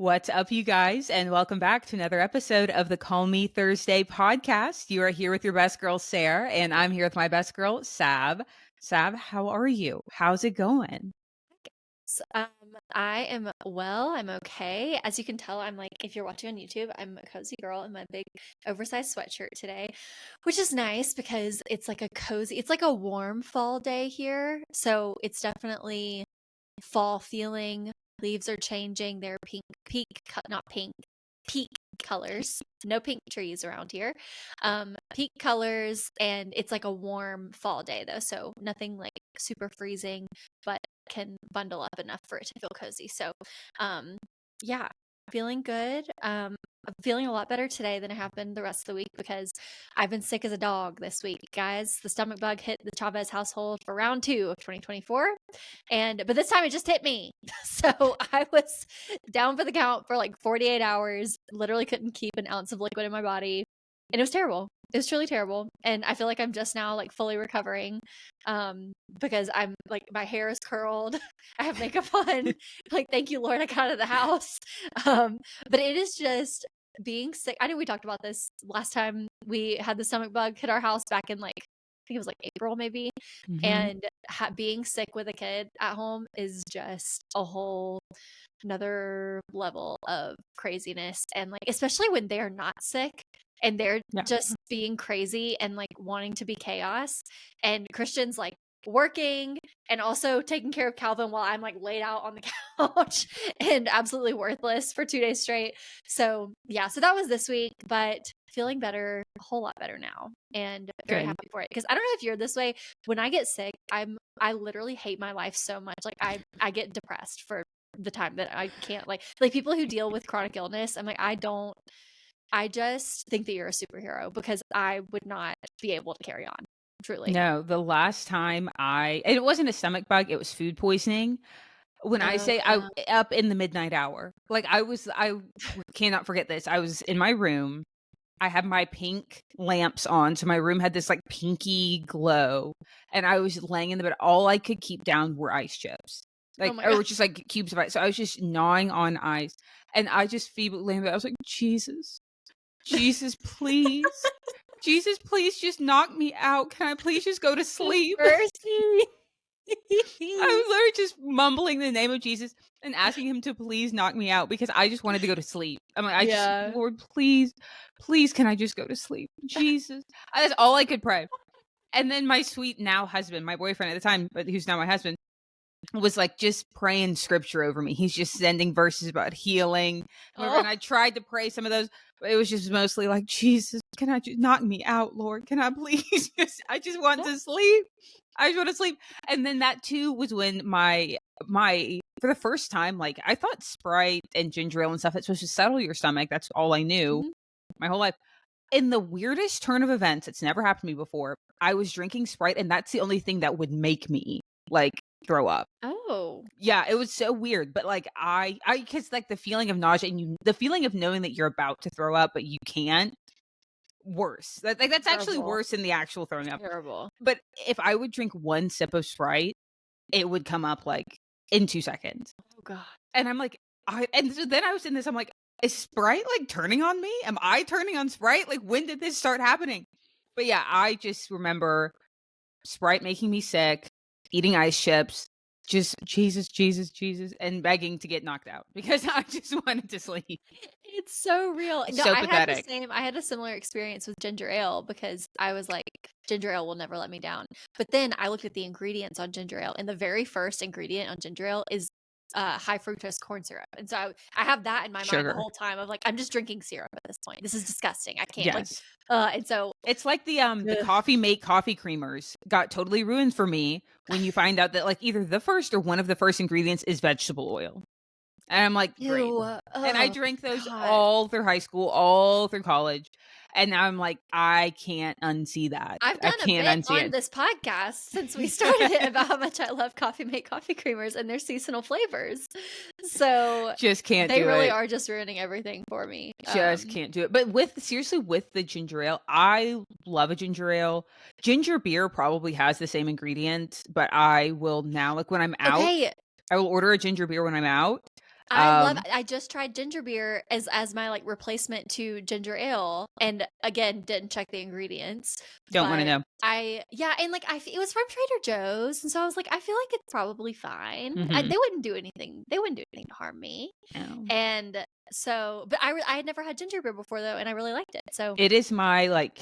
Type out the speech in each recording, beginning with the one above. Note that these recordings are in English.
What's up, you guys, and welcome back to another episode of the Call Me Thursday podcast. You are here with your best girl, Sarah, and I'm here with my best girl, Sav. Sav, how are you? How's it going? Um, I am well. I'm okay. As you can tell, I'm like, if you're watching on YouTube, I'm a cozy girl in my big oversized sweatshirt today, which is nice because it's like a cozy, it's like a warm fall day here. So it's definitely fall feeling. Leaves are changing. They're not pink, peak colors. No pink trees around here. Peak colors, and it's like a warm fall day though. So nothing like super freezing, but can bundle up enough for it to feel cozy. So, um, yeah, feeling good. I'm feeling a lot better today than I have been the rest of the week because I've been sick as a dog this week, guys. The stomach bug hit the Chavez household for round 2 of 2024, but this time it just hit me. So I was down for the count for like 48 hours. Literally couldn't keep an ounce of liquid in my body, and it was terrible. It was truly terrible, and I feel like I'm just now like fully recovering, because I'm like my hair is curled, I have makeup on, like thank you Lord I got out of the house, but it is just being sick. I know we talked about this last time we had the stomach bug hit our house back in like I think it was like April maybe, Mhm. and being sick with a kid at home is just a whole another level of craziness, and like especially when they're not sick and they're Yeah. just being crazy and like wanting to be chaos, and Christian's like working and also taking care of Calvin while I'm like laid out on the couch and absolutely worthless for 2 days straight. So yeah, so that was this week, but feeling better, a whole lot better now, and very Good. happy for it. Because I don't know if you're this way. When I get sick, I literally hate my life so much. Like I get depressed for the time that I can't like people who deal with chronic illness. I'm like, I just think that you're a superhero because I would not be able to carry on. Truly. No, the last time it wasn't a stomach bug, it was food poisoning. When I say I Uh, up in the midnight hour, like I cannot forget this. I was in my room. I had my pink lamps on, so my room had this like pinky glow, and I was laying in the bed. All I could keep down were ice chips, oh like my or god. just like cubes of ice. So I was just gnawing on ice, and I just feebly laying there. I was like, Jesus, Jesus, please, Jesus, please, just knock me out. Can I please just go to Have sleep? mercy. I was literally just mumbling the name of Jesus and asking him to please knock me out because I just wanted to go to sleep. I'm like, Yeah. Lord, please, please, can I just go to sleep? Jesus. That's all I could pray. And then my sweet now husband, my boyfriend at the time, but who's now my husband, was like just praying scripture over me. He's just sending verses about healing. Oh. And I tried to pray some of those, but it was just mostly like, Jesus, can I just knock me out, Lord? Can I please I just want to sleep. I just want to sleep. And then that too was when my for the first time, like I thought Sprite and ginger ale and stuff that's supposed to settle your stomach. That's all I knew Mhm. my whole life. In the weirdest turn of events, it's never happened to me before. I was drinking Sprite, and that's the only thing that would make me like throw up. Oh. Yeah, it was so weird, but like I because like the feeling of nausea and the feeling of knowing that you're about to throw up but you can't, worse. Like that's actually Terrible. worse than the actual throwing up. Terrible. But if I would drink one sip of Sprite, it would come up like in 2 seconds. Oh god. And I'm like, and so then I was in this, I'm like, is Sprite like turning on me? Am I turning on Sprite? Like, when did this start happening? But yeah, I just remember Sprite making me sick, eating ice chips, just Jesus, Jesus, Jesus, and begging to get knocked out because I just wanted to sleep. It's so real. No, So pathetic. I had a similar experience with ginger ale because I was like, ginger ale will never let me down. But then I looked at the ingredients on ginger ale, and the very first ingredient on ginger ale is high fructose corn syrup. And so I have that in my mind the Sugar. whole time of like, I'm just drinking syrup at this point. This is disgusting. I can't like, Yes. and so, It's like the ugh. coffee creamers got totally ruined for me when you find out that like either the first or one of the first ingredients is vegetable oil. And I'm like, great. Ew. And I Oh drank those God. all through high school, all through college. And now I'm like, I can't unsee that. I've I done a can't bit unsee on it. this podcast since we started it about how much I love Coffee Mate coffee creamers and their seasonal flavors. So Just can't they do really it. are just ruining everything for me. Just can't do it. But seriously, with the ginger ale, I love a ginger ale. Ginger beer probably has the same ingredients, but I will now, like when I'm out, Okay, I will order a ginger beer when I'm out. I just tried ginger beer as my like replacement to ginger ale, and again didn't check the ingredients. Don't want to But know. and like it was from Trader Joe's, and so I was like, I feel like it's probably fine. Mhm. They wouldn't do anything. They wouldn't do anything to harm me. No. And so, but I had never had ginger beer before though, and I really liked it. So It is my like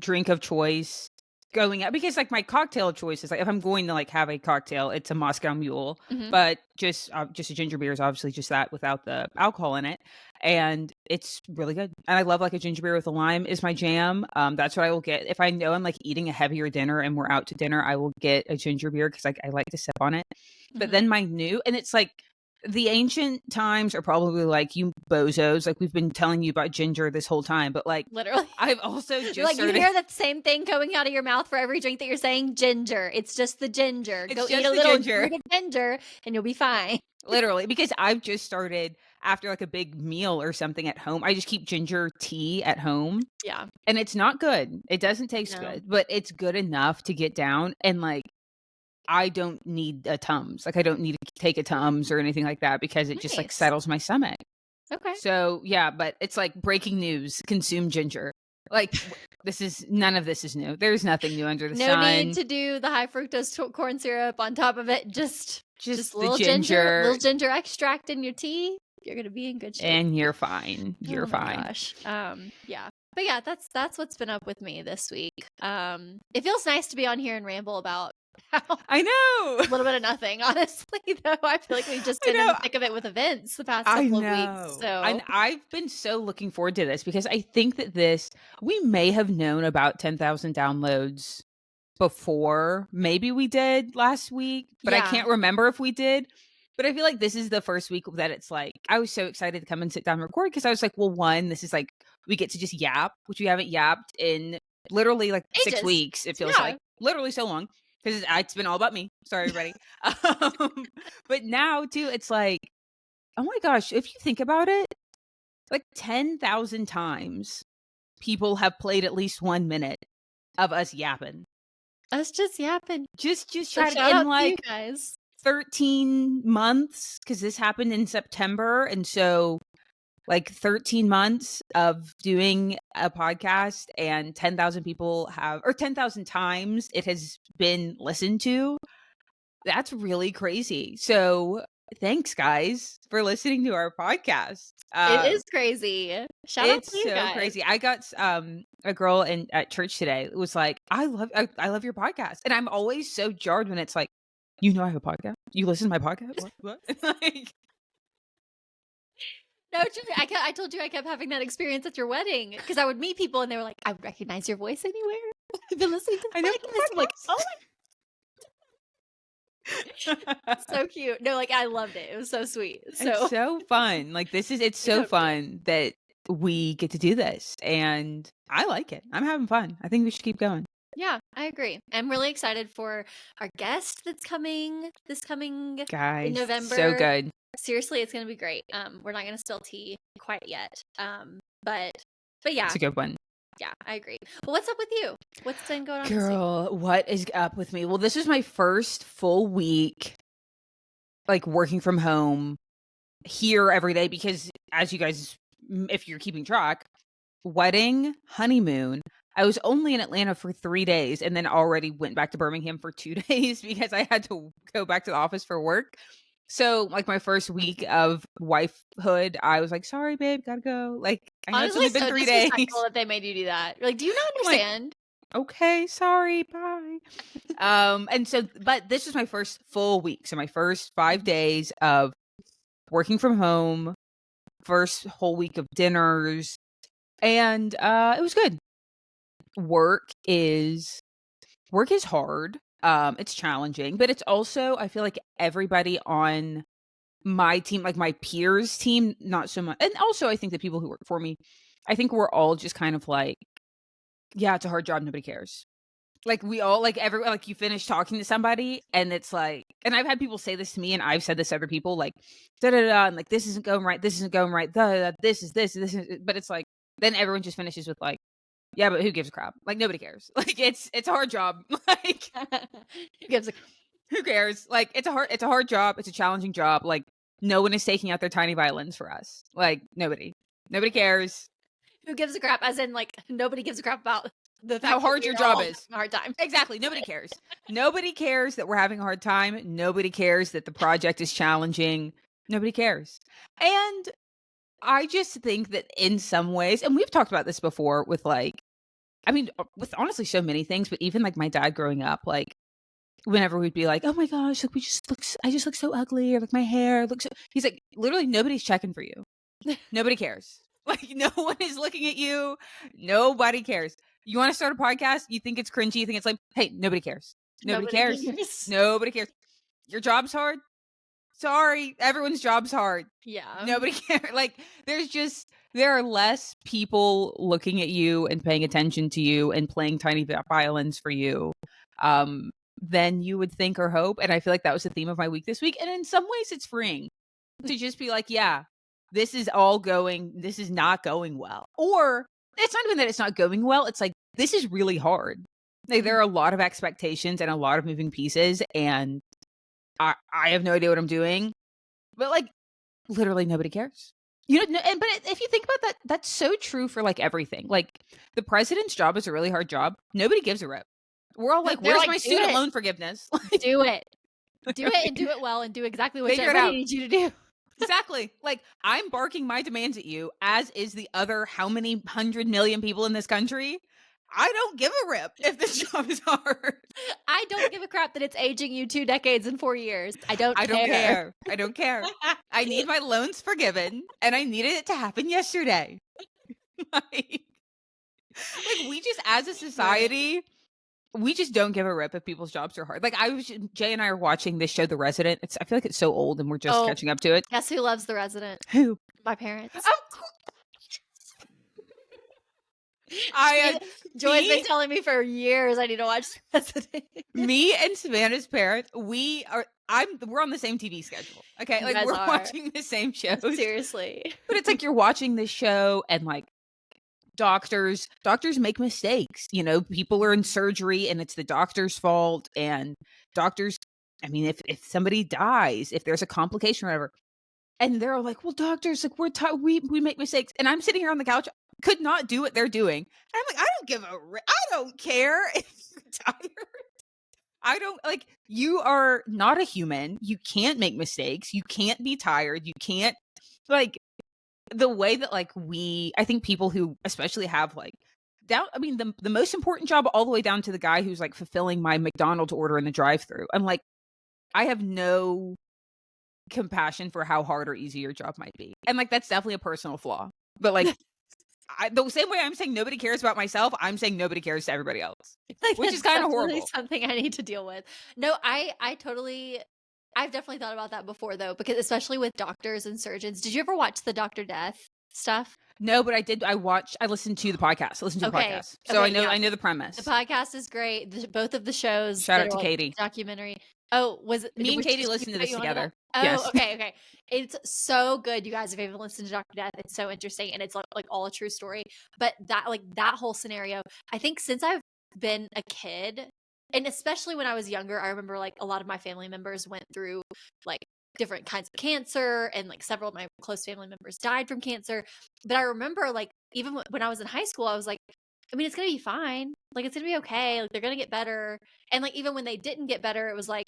drink of choice going out, because like my cocktail choice is like, if I'm going to like have a cocktail, it's a Moscow Mule, mhm. but just a ginger beer is obviously just that without the alcohol in it, and it's really good. And I love like a ginger beer with a lime is my jam. That's what I will get if I know I'm like eating a heavier dinner and we're out to dinner. I will get a ginger beer because like I like to sip on it. But Mhm. then my new, and it's like the ancient times are probably like, you bozos, like we've been telling you about ginger this whole time, but like Literally. I've also just Like started. you hear the same thing coming out of your mouth for every drink that you're saying, ginger. It's just the ginger. It's Go just eat a the little ginger. root of ginger and you'll be fine. Literally, because I've just started after like a big meal or something at home. I just keep ginger tea at home, Yeah. and it's not good. It doesn't taste No. good, but it's good enough to get down. And like, I don't need a Tums. Like, I don't need to take a Tums or anything like that because it just like Nice. settles my stomach. Okay. So yeah, but it's like breaking news: consume ginger. Like, none of this is new. There's nothing new under the No sun. need to do the high fructose corn syrup on top of it. Just Just the little ginger. little ginger extract in your tea. You're gonna be in good shape. And you're fine. You're Oh my fine. gosh. Yeah. But yeah, that's what's been up with me this week. It feels nice to be on here and ramble about how I know. a little bit of nothing, honestly, though. I feel like we've just I been in the know. thick of it with events the past I couple of know. weeks. So And I've been so looking forward to this because I think that we may have known about 10,000 downloads before. Maybe we did last week, but I yeah. can't remember if we did. But I feel like this is the first week that it's like, I was so excited to come and sit down and record because I was like, well, one, this is like, we get to just yap, which we haven't yapped in literally like 6 Ages. weeks. It feels Yeah. like literally so long because it's been all about me. Sorry, everybody. But now too, it's like, oh my gosh, if you think about it, like 10,000 times people have played at least 1 minute of us yapping. Us just yapping. Just So try shout to, in out to you like guys. 13 months, because this happened in September. And so like 13 months of doing a podcast and 10,000 people or 10,000 times it has been listened to. That's really crazy. So thanks guys for listening to our podcast. It is crazy. Shout out It's to you so guys. crazy. I got a girl at church today. It was like, I love your podcast. And I'm always so jarred when it's like, I have a podcast. You listen to my podcast? What? Like, No, truly, I told you I kept having that experience at your wedding because I would meet people and they were like, I would recognize your voice anywhere. I've been listening to the I know. podcast. I'm like, oh Podcast. so cute. No, like I loved it. It was so sweet. So It's so fun. Like it's so Totally. fun that we get to do this, and I like it. I'm having fun. I think we should keep going. yeah, I agree. I'm really excited for our guest that's coming Guys, in November. so good. Seriously, it's gonna be great. We're not gonna spill tea quite yet. But yeah. It's a good one. Yeah, I agree. Well, what's up with you? What's been going on this week? Girl, what is up with me? Well, this is my first full week like working from home here every day because, as you guys, if you're keeping track, wedding, honeymoon, I was only in Atlanta for 3 days and then already went back to Birmingham for 2 days because I had to go back to the office for work. So like my first week of wifehood, I was like, sorry, babe, gotta go. Like, I know Honestly, it's only been so 3 days. disrespectful that they made you do that. Like, do you not I'm like, understand? Okay, sorry, bye. And so, but this was my first full week. So my first 5 days of working from home, first whole week of dinners, and it was good. Work is hard. It's challenging, but it's also, I feel like everybody on my team, like my peers team, not so much. And also I think the people who work for me, I think we're all just kind of like, yeah, it's a hard job, nobody cares. Like we all like like you finish talking to somebody and it's like, and I've had people say this to me and I've said this to other people, like da da da, and like this isn't going right, this is this is, but it's like then everyone just finishes with like, yeah, but who gives a crap? Like nobody cares. Like it's a hard job. Like Who gives a who cares? Like it's a hard job, it's a challenging job. Like no one is taking out their tiny violins for us. Like, nobody cares Who gives a crap? As in, like, nobody gives a crap about the fact how hard that your we're all job is. having a hard time. Exactly. Nobody cares. Nobody cares that we're having a hard time. Nobody cares that the project is challenging. Nobody cares. And I just think that in some ways, and we've talked about this before with like, I mean, with honestly so many things, but even like my dad growing up, like whenever we'd be like, oh my gosh, like I just look so ugly, or like my hair looks so, he's like, literally nobody's checking for you. Nobody cares. Like no one is looking at you. Nobody cares. You want to start a podcast? You think it's cringy? You think it's like, hey, nobody cares. Nobody cares. Nobody cares. Your job's hard. Sorry, everyone's job's hard. Yeah. Nobody cares. Like there are less people looking at you and paying attention to you and playing tiny violins for you than you would think or hope. And I feel like that was the theme of my week this week. And in some ways it's freeing to just be like, yeah, this is not going well. Or it's not even that it's not going well. It's like, this is really hard. Like there are a lot of expectations and a lot of moving pieces. And I have no idea what I'm doing, but like literally nobody cares. You know, but if you think about that, that's so true for like everything. Like the president's job is a really hard job. Nobody gives a rip. We're all like, They're where's like, my student loan forgiveness? Do it. Do it and do it well and do exactly what Figure it everybody out. needs you to do. Exactly. Like I'm barking my demands at you, as is the other how many 100 million people in this country. I don't give a rip if this job is hard. I don't give a crap that it's aging you 2 decades and 4 years. I don't care. I don't care. I need my loans forgiven, and I needed it to happen yesterday. like we just, as a society, we just don't give a rip if people's jobs are hard. Like Jay and I are watching this show, The Resident. I feel like it's so old, and we're just catching up to it. Guess who loves The Resident? Who? My parents. Joy's been telling me for years I need to watch The Resident. Me and Savannah's parents, we're on the same TV schedule. Okay, You like guys we're are. watching the same shows. Seriously. But it's like you're watching this show, and like doctors make mistakes. You know, people are in surgery and it's the doctor's fault, and doctors, I mean, if somebody dies, if there's a complication or whatever, and they're all like, well, doctors, like we make mistakes. And I'm sitting here on the couch, could not do what they're doing. And I'm like, I don't care if you're tired. I don't, like, you are not a human. You can't make mistakes. You can't be tired. You can't, like, the way that like I think people who especially have like down, I mean, the most important job all the way down to the guy who's like fulfilling my McDonald's order in the drive-thru. I'm like, I have no compassion for how hard or easy your job might be. And like, that's definitely a personal flaw. But like, the same way I'm saying nobody cares about myself, I'm saying nobody cares to everybody else, Like, which is kind of horrible. Something I need to deal with. No, I've definitely thought about that before though, because especially with doctors and surgeons. Did you ever watch the Dr. Death stuff? No, but I did. I listened to the podcast. So I know the premise. The podcast is great. Both of the shows. Shout out to Katie. Documentary. Oh, was it me and Katie listened to this together? Oh, yes. Okay. It's so good, you guys. If you haven't listened to Dr. Death, it's so interesting, and it's like all a true story. But that whole scenario, I think since I've been a kid, and especially when I was younger, I remember like a lot of my family members went through like different kinds of cancer, and like several of my close family members died from cancer. But I remember like even when I was in high school, I was like, I mean, it's gonna be fine. Like it's gonna be okay. Like they're gonna get better. And like even when they didn't get better, it was like,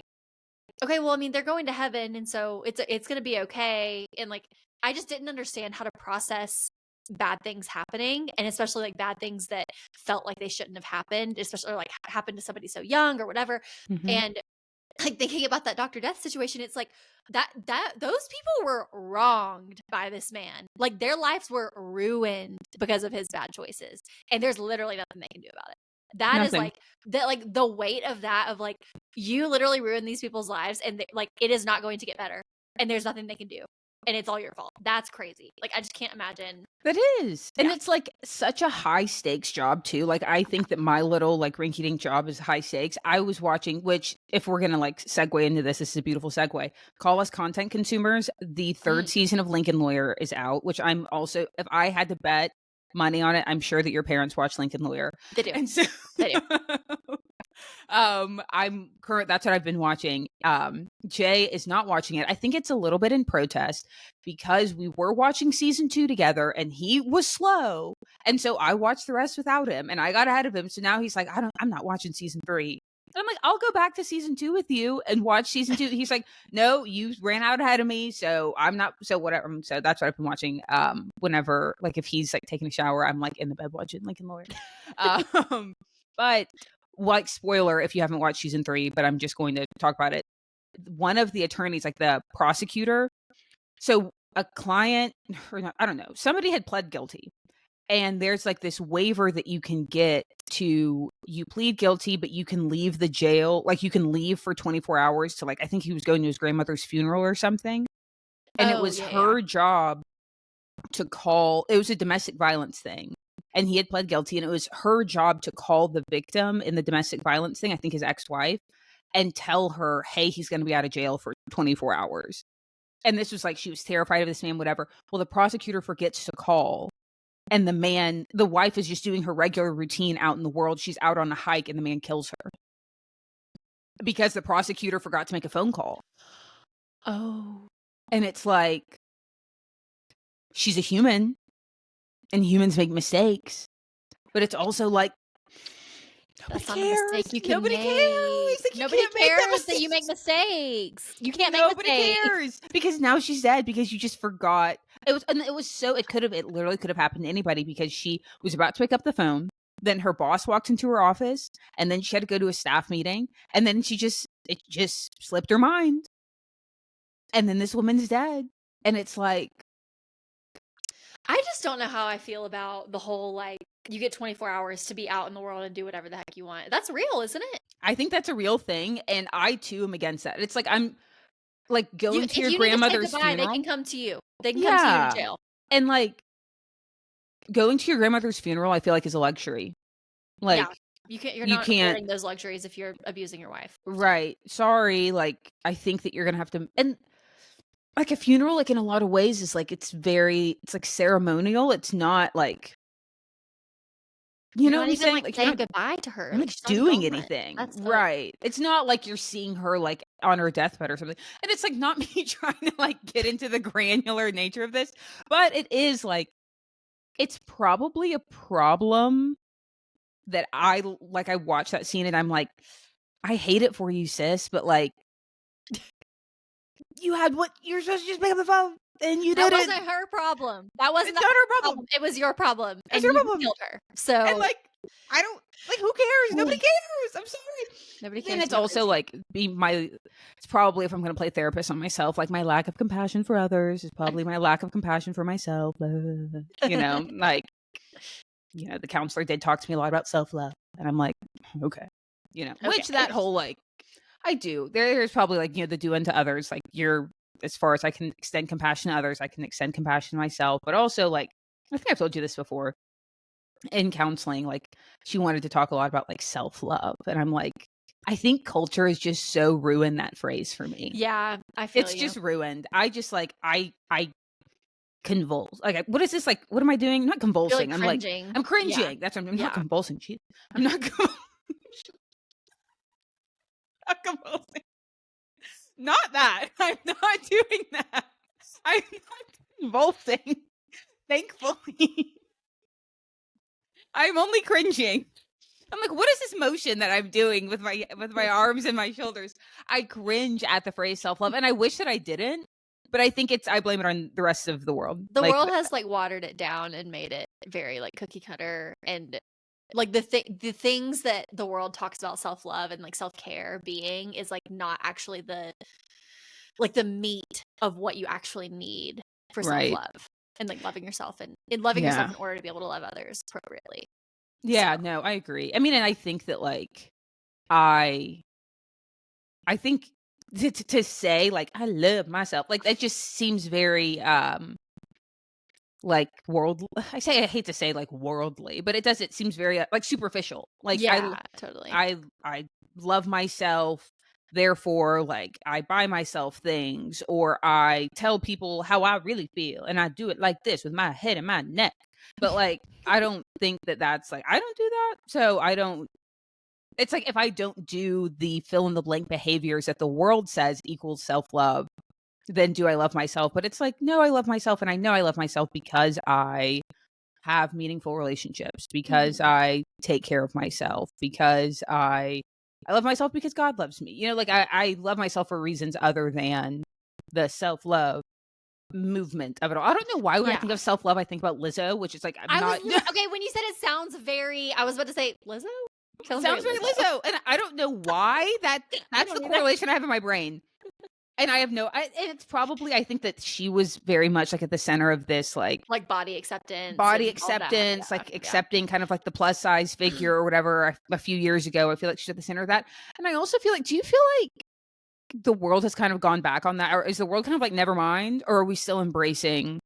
okay, well, I mean, they're going to heaven, and so it's gonna be okay. And like I just didn't understand how to process bad things happening, and especially like bad things that felt like they shouldn't have happened, especially like happened to somebody so young or whatever. Mm-hmm. And like thinking about that Dr. Death situation, it's like that those people were wronged by this man. Like their lives were ruined because of his bad choices, and there's literally nothing they can do about it. That is like that, like the weight of that, of like you literally ruined these people's lives, and like it is not going to get better, and there's nothing they can do, and it's all your fault. That's crazy. Like I just can't imagine. That is. And it's like such a high stakes job too. Like I think that my little like rinky dink job is high stakes. I was watching, which if we're gonna like segue into this is a beautiful segue. Call us content consumers. The third season of Lincoln Lawyer is out, which I'm also, if I had to bet money on it, I'm sure that your parents watch Lincoln Lawyer. They do. And so they do. That's what I've been watching. Jay is not watching it. I think it's a little bit in protest because we were watching season 2 together and he was slow. And so I watched the rest without him and I got ahead of him. So now he's like, I'm not watching season 3. And I'm like, I'll go back to season 2 with you and watch season 2. He's like, no, you ran out ahead of me. So I'm not, so whatever. So that's what I've been watching. Whenever, like, if he's like taking a shower, I'm like in the bed watching Lincoln Lawyer. But like, spoiler if you haven't watched season 3, but I'm just going to talk about it. One of the attorneys, like the prosecutor, so a client, or not, I don't know, somebody had pled guilty. And there's like this waiver that you can get to, you plead guilty, but you can leave the jail. Like you can leave for 24 hours to, like, I think he was going to his grandmother's funeral or something. And it was her job to call, it was a domestic violence thing. And he had pled guilty and it was her job to call the victim in the domestic violence thing, I think his ex-wife, and tell her, hey, he's going to be out of jail for 24 hours. And this was like, she was terrified of this man, whatever. Well, the prosecutor forgets to call. And the wife is just doing her regular routine out in the world. She's out on a hike and the man kills her because the prosecutor forgot to make a phone call. Oh. And it's like, she's a human and humans make mistakes. But it's also like, that's not a mistake you can nobody make. cares. Like, nobody cares that you make mistakes. You can't make mistakes. Nobody cares because now she's dead because you just forgot. It literally could have happened to anybody because she was about to pick up the phone. Then her boss walked into her office and then she had to go to a staff meeting. And then it just slipped her mind. And then this woman's dead. And it's like, I just don't know how I feel about the whole, like, you get 24 hours to be out in the world and do whatever the heck you want. That's real, isn't it? I think that's a real thing. And I too am against that. It's like, I'm like going to your grandmother's funeral. They can come to you. They can come to you to jail. And like going to your grandmother's funeral, I feel like is a luxury. Like, you're not affording those luxuries if you're abusing your wife. Right. Sorry. Like, I think that you're going to have to, and like a funeral, like in a lot of ways is like, it's like ceremonial. It's not like, you know what I'm saying? Like saying goodbye to her. You're not doing anything. Right. It's not like you're seeing her like on her deathbed or something. And it's like not me trying to like get into the granular nature of this, but it is like, it's probably a problem that I watch that scene and I'm like, I hate it for you, sis, but like, you had what you're supposed to just pick up the phone and you didn't. That wasn't her problem. That wasn't not her problem. It was your problem. It's your problem. Killed her. So, and like, I don't like. Who cares? Nobody cares. I'm sorry. Nobody cares. And it's also like it's probably, if I'm going to play therapist on myself, like my lack of compassion for others is probably my lack of compassion for myself. You know, like, you know, the counselor did talk to me a lot about self-love, and I'm like, okay, you know, which that whole like. I do. There's probably like, you know, the do unto others. Like as far as I can extend compassion to others, I can extend compassion to myself. But also, like, I think I've told you this before in counseling, like she wanted to talk a lot about like self-love. And I'm like, I think culture has just so ruined that phrase for me. Yeah, I feel it's just ruined. I just like, I convulse. Like, what is this? Like, what am I doing? I'm not convulsing. I'm cringing. I'm cringing. Yeah. That's what I'm not convulsing. I'm not convulsing. Not that. I'm not doing that. I'm not convulsing. Thankfully. I'm only cringing. I'm like, what is this motion that I'm doing with my arms and my shoulders? I cringe at the phrase self-love, and I wish that I didn't, but I think I blame it on the rest of the world. The world has like watered it down and made it very like cookie cutter, and like the things that the world talks about self-love and like self-care being is like not actually the meat of what you actually need for self-love and like loving yourself and loving yourself in order to be able to love others appropriately. Yeah, no, I agree. I mean, and I think that like I think to say like I love myself, like that just seems very like I hate to say like worldly, but it seems very like superficial. Like, totally. I love myself, therefore like I buy myself things, or I tell people how I really feel, and I do it like this with my head and my neck. But like I don't think that's like, I don't do that, so I don't it's like if I don't do the fill in the blank behaviors that the world says equals self-love, then do I love myself? But it's like, no, I love myself, and I know I love myself because I have meaningful relationships, because Mhm. I take care of myself, because I love myself because God loves me. Like I love myself for reasons other than the self-love movement of it all. I don't know why when I Yeah. think of self-love, I think about Lizzo, which is like I'm I was not okay, when you said it sounds very I was about to say, Lizzo? Sounds very sounds very Lizzo. Lizzo. And I don't know why I that's the don't either. correlation I have in my brain. And and it's probably, I think that she was very much like at the center of this, like Like body acceptance body and all that. acceptance, Yeah. like Yeah. accepting kind of like the plus size figure or whatever a few years ago. I feel like she's at the center of that. And I also feel like, do you feel like the world has kind of gone back on that? Or is the world kind of like, never mind? Or are we still embracing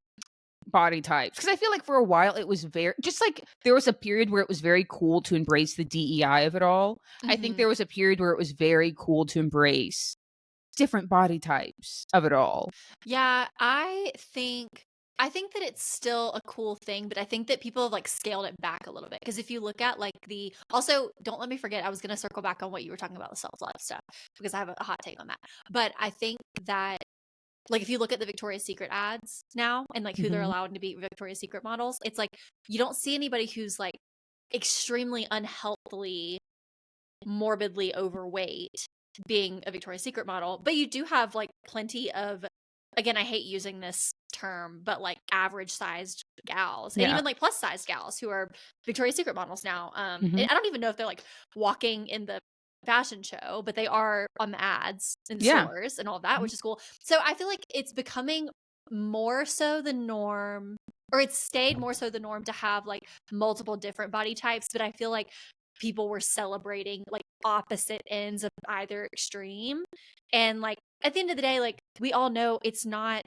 body types? Because I feel like for a while it was very, just like there was a period where it was very cool to embrace the DEI of it all. I think Mhm. there was a period where it was very cool to embrace different body types of it all. Yeah, I think that it's still a cool thing, but I think that people have like scaled it back a little bit. Because if you look at like the also, don't let me forget, I was gonna circle back on what you were talking about the self-love stuff because I have a hot take on that. But I think that like if you look at the Victoria's Secret ads now and like who they're Mhm. allowing to be Victoria's Secret models, it's like you don't see anybody who's like extremely unhealthily, morbidly overweight being a Victoria's Secret model, but you do have like plenty of, again, I hate using this term, but like average sized gals and Yeah. even like plus sized gals who are Victoria's Secret models now. Mhm. I don't even know if they're like walking in the fashion show, but they are on the ads in the Yeah. stores and all of that, Mhm. which is cool. So I feel like it's becoming more so the norm, or it's stayed more so the norm to have like multiple different body types, but I feel like people were celebrating like opposite ends of either extreme. And like at the end of the day, like we all know it's not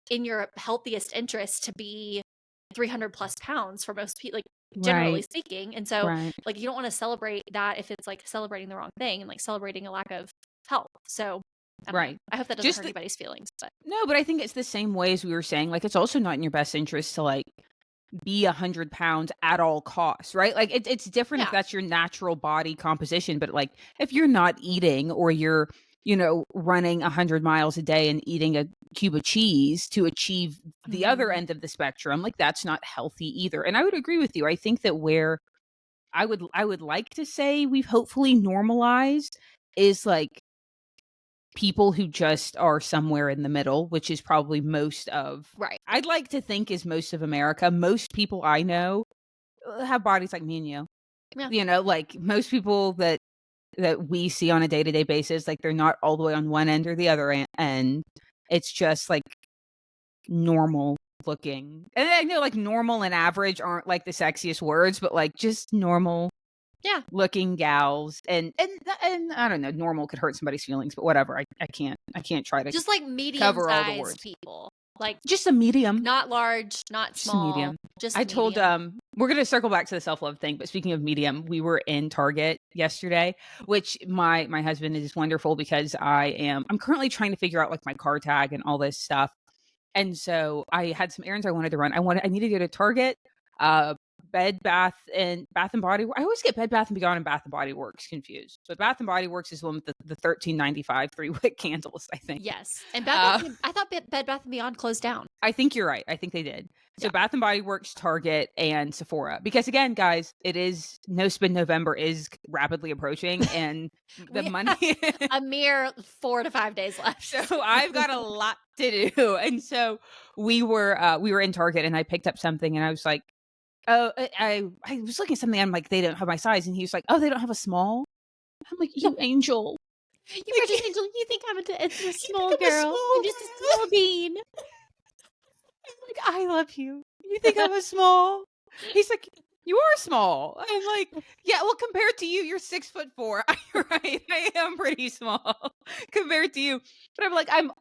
in your healthiest interest to be 300 plus pounds for most people, like generally Right. speaking. And so Right. like you don't want to celebrate that if it's like celebrating the wrong thing and like celebrating a lack of health. So I don't know. Right. I hope that doesn't Just hurt anybody's feelings, but no, but I think it's the same way as we were saying. Like, it's also not in your best interest to like be 100 pounds at all costs, right? Like, it's different if yeah. that's your natural body composition, but like if you're not eating, or you're, running 100 miles a day and eating a cube of cheese to achieve the other Mhm. end of the spectrum, like that's not healthy either. And I would agree with you. I think that where I would like to say we've hopefully normalized is like people who just are somewhere in the middle, which is probably most of, Right. I'd like to think, is most of America. Most people I know have bodies like me and you. Yeah. Like most people that we see on a day-to-day basis, like they're not all the way on one end or the other end. It's just like normal looking. And I know like normal and average aren't like the sexiest words, but like just normal Yeah. looking gals. And I don't know, normal could hurt somebody's feelings, but whatever. I can't try to Just like cover all the medium-sized words. people. Like Just a medium. not large, not Just a small, medium. just I told medium. we're gonna circle back to the self-love thing, but speaking of medium, we were in Target yesterday, which my husband is wonderful because I'm currently trying to figure out like my car tag and all this stuff. And so I had some errands I wanted to run. I needed to go to Target, uh, Bath and Body. I always get Bed Bath and Beyond and Bath and Body Works confused. So Bath and Body Works is the one with the 13.95 3-wick candles, I think. Yes. And Uh, I thought Bed Bath & Beyond closed down. I think you're right. I think they did. So Yeah. Bath and Body Works, Target, and Sephora. Because again, guys, it is No Spin November is rapidly approaching, and the We money. have a mere 4 to 5 days left. So I've got a lot to do, and so we were in Target, and I picked up something, and I was like, oh, I was looking at something. I'm like, they don't have my size, and he was like, oh, they don't have a small. I'm like, you angel. You Like, precious angel, you think I'm a you small think I'm a girl. small I'm just a girl? small bean. Like, I love you. You think I'm a small? He's like, you are small. I'm like, yeah, well, compared to you, you're 6'4". You're right. I am pretty small compared to you. But I'm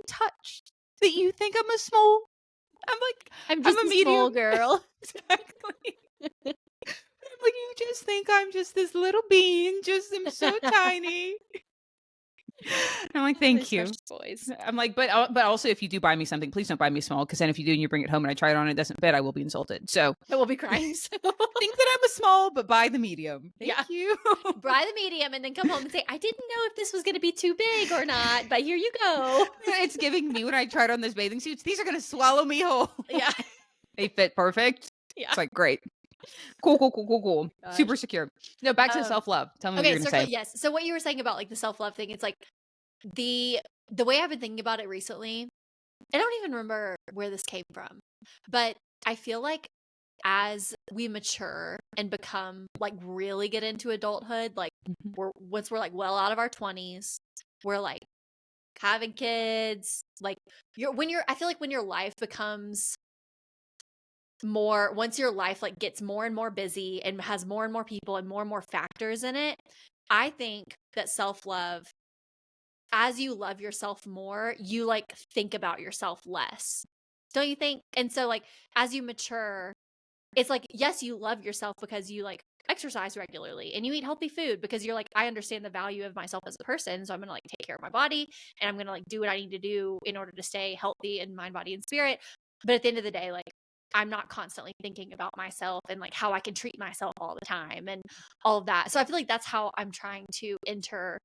touched that you think I'm a small. I'm like, I'm I'm just a a small medium. girl. Exactly. I'm like, you just think I'm just this little bean. I'm so tiny. I'm like, Those thank you. precious boys. I'm like, but also if you do buy me something, please don't buy me small, because then if you do and you bring it home and I try it on and it doesn't fit, I will be insulted. So I will be crying. So. think that I'm a small, but buy the medium. Thank Yeah. you. Buy the medium and then come home and say, I didn't know if this was going to be too big or not, but here you go. It's giving me when I tried on those bathing suits. These are going to swallow me whole. Yeah. They fit perfect. Yeah. It's like, great. Cool. Gosh. Super secure. No, back to self-love. Tell me what you're Okay, going to say. yes. So what you were saying about like the self-love thing, it's like the way I've been thinking about it recently, I don't even remember where this came from, but I feel like as we mature and become like really get into adulthood, like once we're like well out of our 20s, we're like having kids, like I feel like when your life becomes more, once your life like gets more and more busy and has more and more people and more factors in it, I think that self-love, as you love yourself more, you like think about yourself less. Don't you think? And so like as you mature, it's like, yes, you love yourself because you like exercise regularly and you eat healthy food because you're like, I understand the value of myself as a person. So I'm going to like take care of my body and I'm going to like do what I need to do in order to stay healthy in mind, body, and spirit. But at the end of the day, like I'm not constantly thinking about myself and like how I can treat myself all the time and all of that. So I feel like that's how I'm trying to enter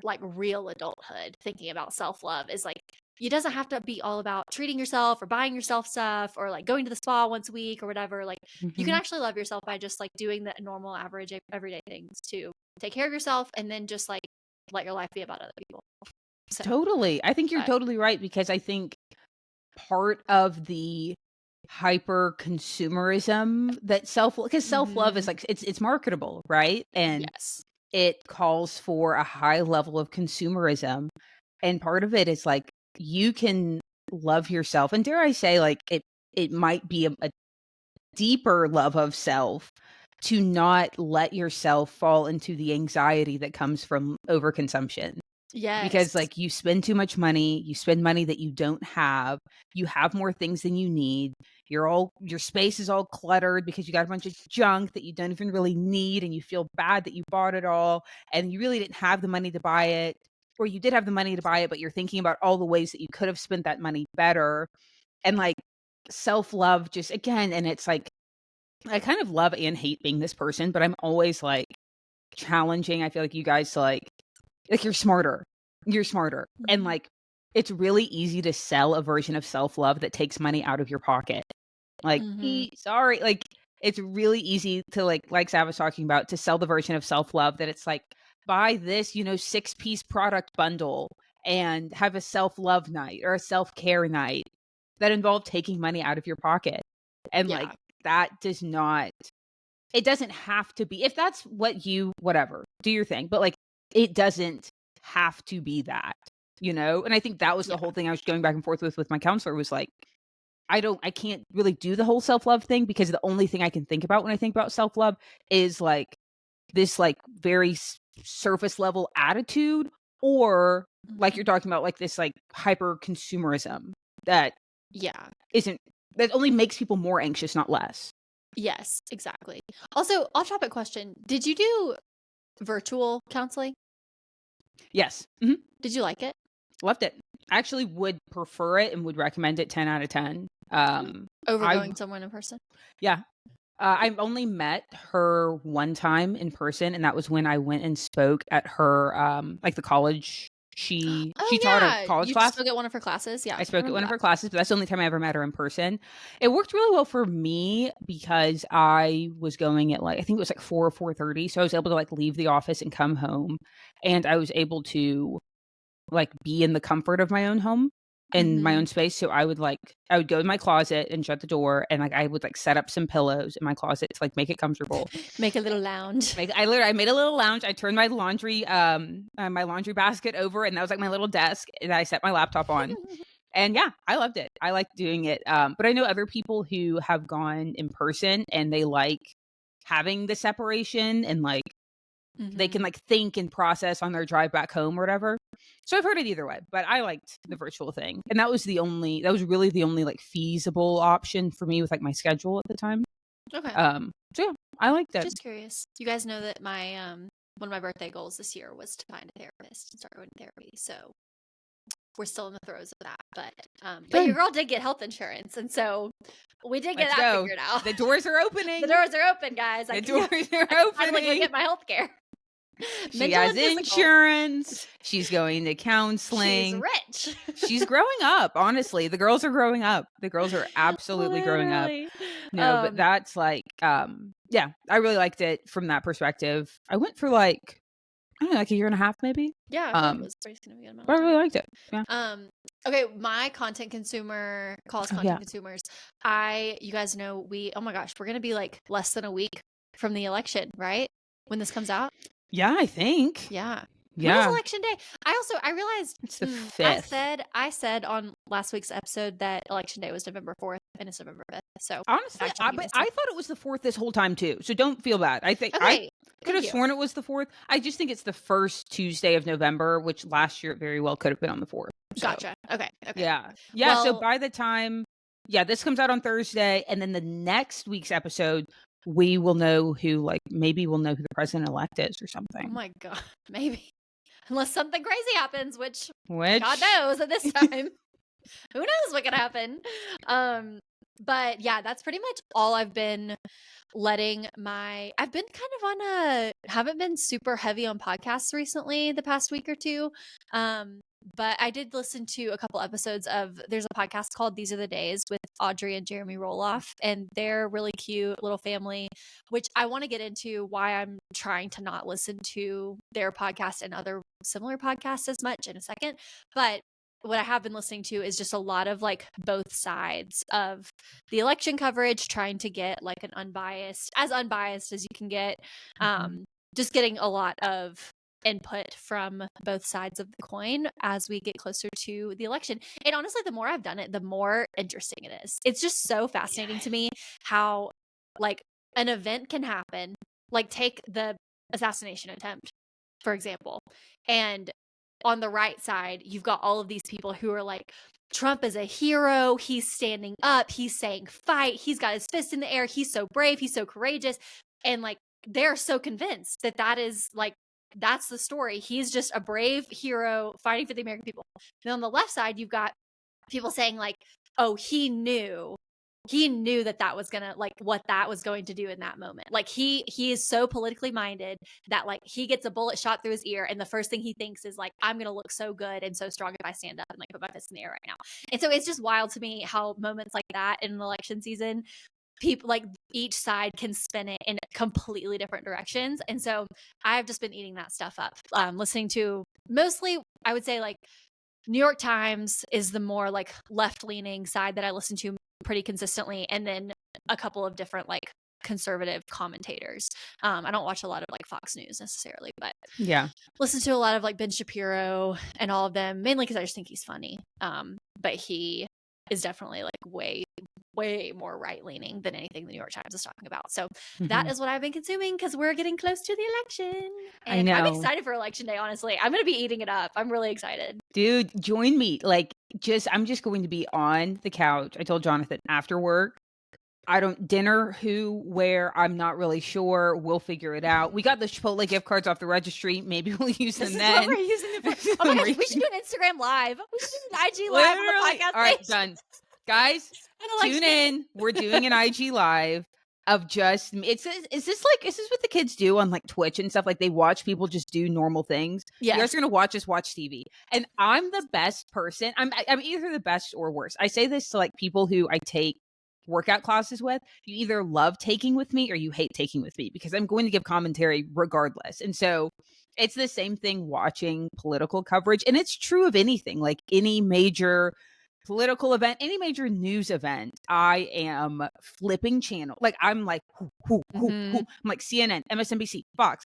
like real adulthood, thinking about self-love is like, it doesn't have to be all about treating yourself or buying yourself stuff or like going to the spa once a week or whatever. Like you can actually love yourself by just like doing the normal, average, everyday things to take care of yourself and then just like let your life be about other people. So, Totally. I think you're totally right, because I think part of the hyper consumerism that because self-love is like, it's marketable, right? And yes. it calls for a high level of consumerism. And part of it is like, you can love yourself. And dare I say, like, it might be a deeper love of self to not let yourself fall into the anxiety that comes from overconsumption. Yes. Because like you spend too much money, you spend money that you don't have, you have more things than you need. Your space is all cluttered because you got a bunch of junk that you don't even really need, and you feel bad that you bought it all and you really didn't have the money to buy it, or you did have the money to buy it, but you're thinking about all the ways that you could have spent that money better. And like self-love just again, and it's like, I kind of love and hate being this person, but I'm always like challenging. I feel like you guys to like you're smarter. And like, it's really easy to sell a version of self-love that takes money out of your pocket. Like, sorry, like it's really easy to like Sav was talking about, to sell the version of self-love that it's like, buy this, 6-piece product bundle and have a self-love night or a self-care night that involve taking money out of your pocket. And like, that does not, it doesn't have to be, if that's what whatever, do your thing. But like, it doesn't have to be that, And I think that was the whole thing I was going back and forth with my counselor, was like, I can't really do the whole self-love thing, because the only thing I can think about when I think about self-love is like this like very surface level attitude, or like you're talking about, like this like hyper consumerism that that only makes people more anxious, not less. Yes, exactly. Also, off-topic question: did you do virtual counseling? Yes. Did you like it? Loved it. I actually would prefer it and would recommend it 10 out of 10. Over going someone in person? Yeah. I've only met her one time in person, and that was when I went and spoke at her like the college. She taught a college class. You spoke at one of her classes? Yeah. I spoke at one of her classes, but that's the only time I ever met her in person. It worked really well for me because I was going at like, I think it was like 4 or 4:30. So I was able to like leave the office and come home, and I was able to like be in the comfort of my own home in my own space. So I would go in my closet and shut the door, and like I would like set up some pillows in my closet to like make it comfortable. Make a little lounge. I made a little lounge. I turned my laundry basket over, and that was like my little desk, and I set my laptop on. And yeah, I loved it. I liked doing it. But I know other people who have gone in person and they like having the separation, and like they can like think and process on their drive back home or whatever. So I've heard it either way, but I liked the virtual thing. And that was really the only like feasible option for me with like my schedule at the time. Okay. So yeah, I liked it. Just curious. You guys know that my one of my birthday goals this year was to find a therapist and start going to therapy. So we're still in the throes of that, but your girl did get health insurance, and so we did get that figured out. The doors are opening. The doors are open, guys. The doors are I opening. finally go get my health care. She has insurance. She's going to counseling. She's rich. She's growing up. Honestly, the girls are growing up. The girls are absolutely growing up. No, but that's like, yeah, I really liked it from that perspective. I went for like, I don't know, like a year and a half, maybe. Yeah, I it was pretty significant amount. But I really liked it. Yeah. Okay, my content consumers, you guys know oh my gosh, we're gonna be like less than a week from the election, right? When this comes out. Yeah, I think. Yeah. Yeah. When is election day? I realized it's the 5th. I said on last week's episode that election day was November 4th and it's November 5th. So honestly, I thought it was the 4th this whole time too. So don't feel bad. I think I could have sworn it was the 4th. I just think it's the first Tuesday of November, which last year it very well could have been on the 4th. So. Gotcha. Okay. Yeah. Yeah. Well, so by the time, this comes out on Thursday, and then the next week's episode, we will know maybe we'll know who the president-elect is or something. Oh my God. Maybe. Unless something crazy happens, which God knows at this time. Who knows what could happen? But yeah, that's pretty much all I've been I've been kind of haven't been super heavy on podcasts recently the past week or two. But I did listen to a couple episodes there's a podcast called These Are the Days with Audrey and Jeremy Roloff, and they're really cute little family, which I want to get into why I'm trying to not listen to their podcast and other similar podcasts as much in a second. But what I have been listening to is just a lot of like both sides of the election coverage, trying to get like an unbiased as you can get, just getting a lot of input from both sides of the coin as we get closer to the election. And honestly, the more I've done it, the more interesting it is. It's just so fascinating to me how like an event can happen, like take the assassination attempt, for example, and on the right side, you've got all of these people who are like, Trump is a hero. He's standing up. He's saying fight. He's got his fist in the air. He's so brave. He's so courageous. And like, they're so convinced that is like, that's the story. He's just a brave hero fighting for the American people. And on the left side, you've got people saying like, oh, he knew that was gonna like what that was going to do in that moment. Like he is so politically minded that like he gets a bullet shot through his ear and the first thing he thinks is like, I'm gonna look so good and so strong if I stand up and like put my fist in the air right now. And so it's just wild to me how moments like that in an election season, people like each side can spin it in completely different directions. And so I've just been eating that stuff up, listening to mostly, I would say like New York Times is the more like left-leaning side that I listen to pretty consistently, and then a couple of different like conservative commentators. I don't watch a lot of like Fox News necessarily, but listen to a lot of like Ben Shapiro and all of them, mainly because I just think he's funny. But he is definitely like way more right-leaning than anything the New York Times is talking about. So that is what I've been consuming because we're getting close to the election. And I know. I'm excited for election day, honestly. I'm going to be eating it up. I'm really excited. Dude, join me. Like, I'm just going to be on the couch. I told Jonathan after work, dinner, where, I'm not really sure. We'll figure it out. We got the Chipotle gift cards off the registry. Maybe we'll use them then. What we're using them for. Oh my gosh, we should do an Instagram live. We should do an IG live on the podcast. All right, done. Guys, tune in. We're doing an IG live of just, is this what the kids do on like Twitch and stuff? Like they watch people just do normal things. Yeah. You guys are going to watch us watch TV. And I'm the best person. I'm either the best or worse. I say this to like people who I take workout classes with. You either love taking with me or you hate taking with me because I'm going to give commentary regardless. And so it's the same thing watching political coverage. And it's true of anything, like any major political event, any major news event, I am flipping channel. Like I'm like, I'm like CNN, MSNBC, Fox,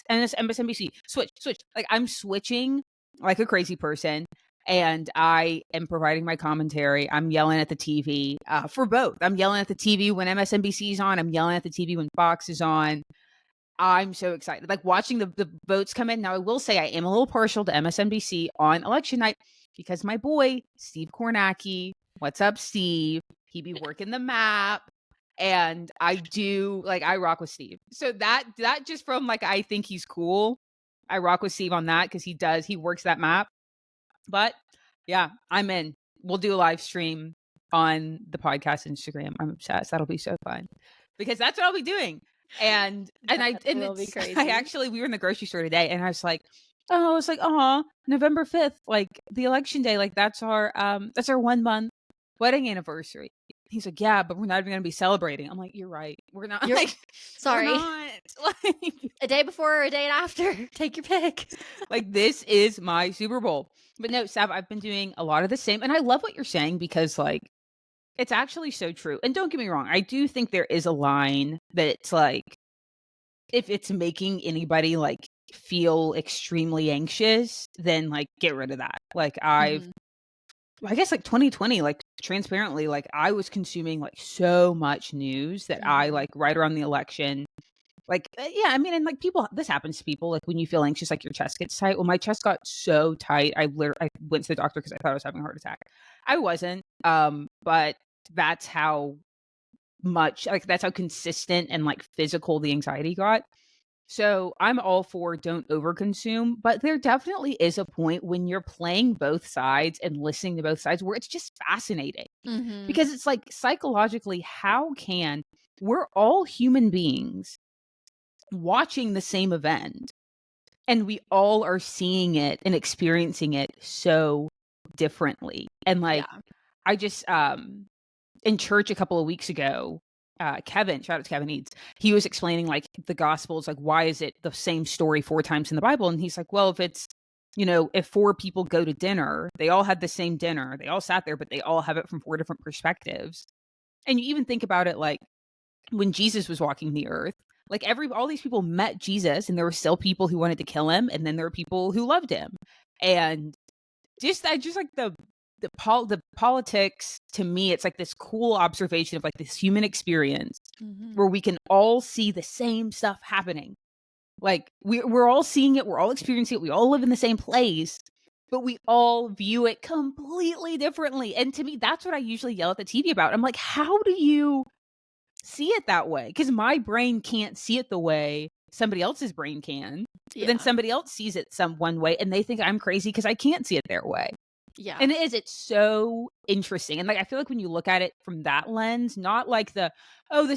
MSNBC, switch. Like I'm switching like a crazy person. And I am providing my commentary. I'm yelling at the TV for both. I'm yelling at the TV when MSNBC is on. I'm yelling at the TV when Fox is on. I'm so excited. Like watching the votes come in. Now, I will say I am a little partial to MSNBC on election night because my boy, Steve Kornacki, what's up, Steve? He be working the map. And I do like I rock with Steve. So that just from like I think he's cool. I rock with Steve on that because he works that map. But yeah, I'm in. We'll do a live stream on the podcast Instagram. I'm obsessed. That'll be so fun because that's what I'll be doing. And That will be it's crazy. I actually we were in the grocery store today and I was like, November 5th, like the election day, like that's our 1 month wedding anniversary. He's like, yeah, but we're not even going to be celebrating. I'm like, you're right. We're not You're like, sorry. we're not like A day before or a day after. Take your pick. like this is my Super Bowl. But no, Sav, I've been doing a lot of the same. And I love what you're saying because like it's actually so true. And don't get me wrong, I do think there is a line that it's like if it's making anybody like feel extremely anxious, then like get rid of that. Like I guess like 2020, like transparently, like I was consuming like so much news that I like right around the election. Like, yeah, I mean, and like people, this happens to people. Like when you feel anxious, like your chest gets tight. Well, my chest got so tight. I went to the doctor because I thought I was having a heart attack. I wasn't. But that's how much, like, that's how consistent and like physical the anxiety got. So I'm all for don't overconsume, but there definitely is a point when you're playing both sides and listening to both sides where it's just fascinating because it's like psychologically, how can we're all human beings watching the same event and we all are seeing it and experiencing it so differently. And like, Yeah. I just, in church a couple of weeks ago, Kevin, shout out to Kevin Eads, he was explaining like the gospels, like why is it the same story 4 times in the Bible? And he's like, well, if it's, if 4 people go to dinner, they all had the same dinner, they all sat there, but they all have it from 4 different perspectives. And you even think about it like when Jesus was walking the earth, like all these people met Jesus and there were still people who wanted to kill him. And then there were people who loved him. And just like the politics, to me, it's like this cool observation of like this human experience where we can all see the same stuff happening. Like we're all seeing it, we're all experiencing it, we all live in the same place, but we all view it completely differently. And to me, that's what I usually yell at the TV about. I'm like, how do you see it that way? Because my brain can't see it the way somebody else's brain can. But then somebody else sees it some one way and they think I'm crazy because I can't see it their way. Yeah. And it's so interesting. And like I feel like when you look at it from that lens, not like this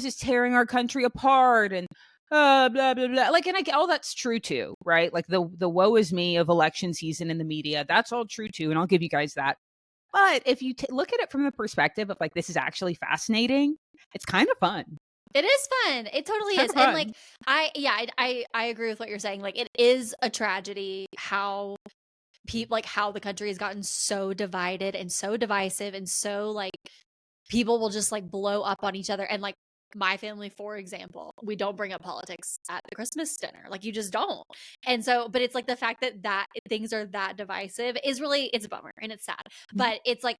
is tearing our country apart and blah blah blah. Like, and I get all that's true too, right? Like the woe is me of election season in the media, that's all true too, and I'll give you guys that. But if you look at it from the perspective of like this is actually fascinating, it's kind of fun. It is fun. It totally is. And like I agree with what you're saying. Like it is a tragedy how how the country has gotten so divided and so divisive and so like people will just like blow up on each other. And like my family, for example, we don't bring up politics at the Christmas dinner. Like you just don't. And so, but it's like the fact that things are that divisive is really, it's a bummer and it's sad. But it's like,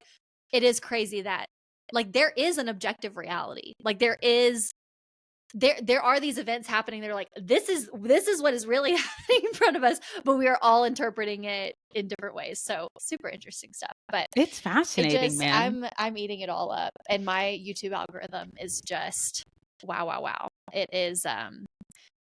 it is crazy that like there is an objective reality. Like there are these events happening. They're like, this is what is really happening in front of us, but we are all interpreting it in different ways. So super interesting stuff. But it's fascinating, man. I'm eating it all up, and my YouTube algorithm is just wow. It is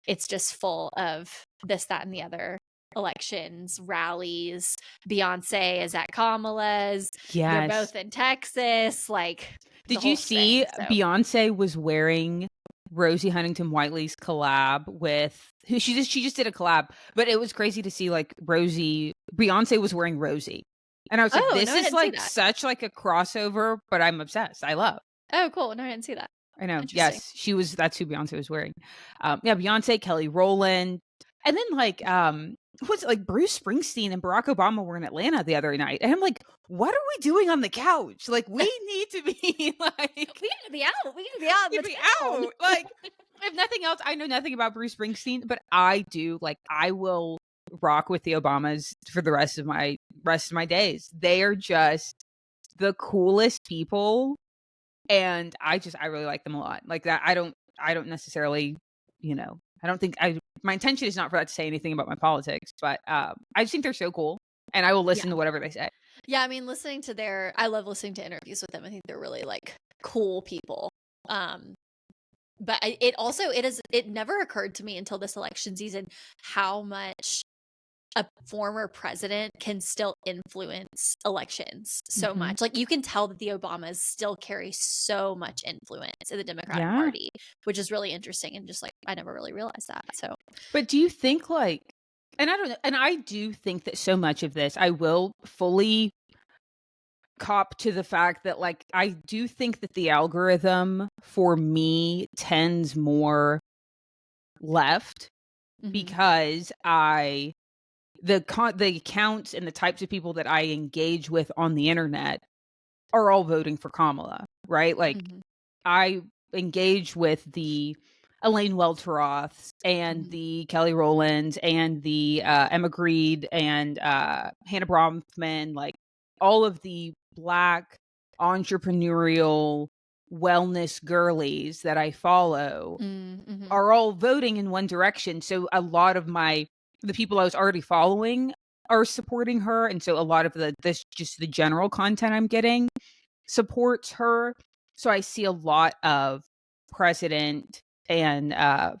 it's just full of this, that, and the other. Elections, rallies. Beyonce is at Kamala's. Yes. They're both in Texas. Like, did you see Beyonce was wearing Rosie Huntington Whiteley's collab with she just did a collab, but it was crazy to see like Beyonce was wearing Rosie. And I was like, this is like such like a crossover, but I'm obsessed. I love. Oh, cool. No, I didn't see that. I know. Yes, that's who Beyonce was wearing. Beyonce, Kelly Rowland. And then like what's it, like Bruce Springsteen and Barack Obama were in Atlanta the other night. And I'm like, what are we doing on the couch? Like we need to be like we need to be out. We need to be out. Like if nothing else, I know nothing about Bruce Springsteen, but I do like I will rock with the Obamas for the rest of my days. They are just the coolest people. And I really like them a lot. Like that I don't necessarily, I don't think my intention is not for that to say anything about my politics, but I just think they're so cool and I will listen to whatever they say. Yeah, I mean, I love listening to interviews with them. I think they're really like cool people. But it never occurred to me until this election season how much a former president can still influence elections so much. Like, you can tell that the Obamas still carry so much influence in the Democratic Yeah. Party, which is really interesting, and just like I never really realized that. So, But do you think like, and I don't know, and I do think that so much of this, I will fully cop to the fact that like I do think that the algorithm for me tends more left because the accounts and the types of people that I engage with on the internet are all voting for Kamala, right? Like I engage with the Elaine Welteroths and the Kelly Rowlands and the Emma Grede and Hannah Bronfman, like all of the Black entrepreneurial wellness girlies that I follow are all voting in one direction. So a lot of the people I was already following are supporting her, and so a lot of the general content I'm getting supports her. So I see a lot of president and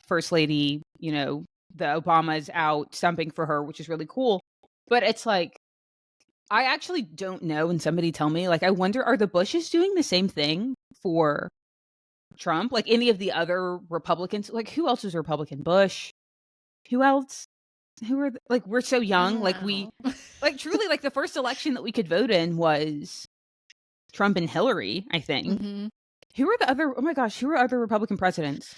first lady, the Obamas out stumping for her, which is really cool. But it's like, I actually don't know. And somebody tell me, like, I wonder, are the Bushes doing the same thing for Trump? Like any of the other Republicans? Like, who else was a Republican? Bush? Who else? Who are like, we're so young. Like like truly, like the first election that we could vote in was Trump and Hillary, I think. Who are the other? Oh my gosh, who are other Republican presidents?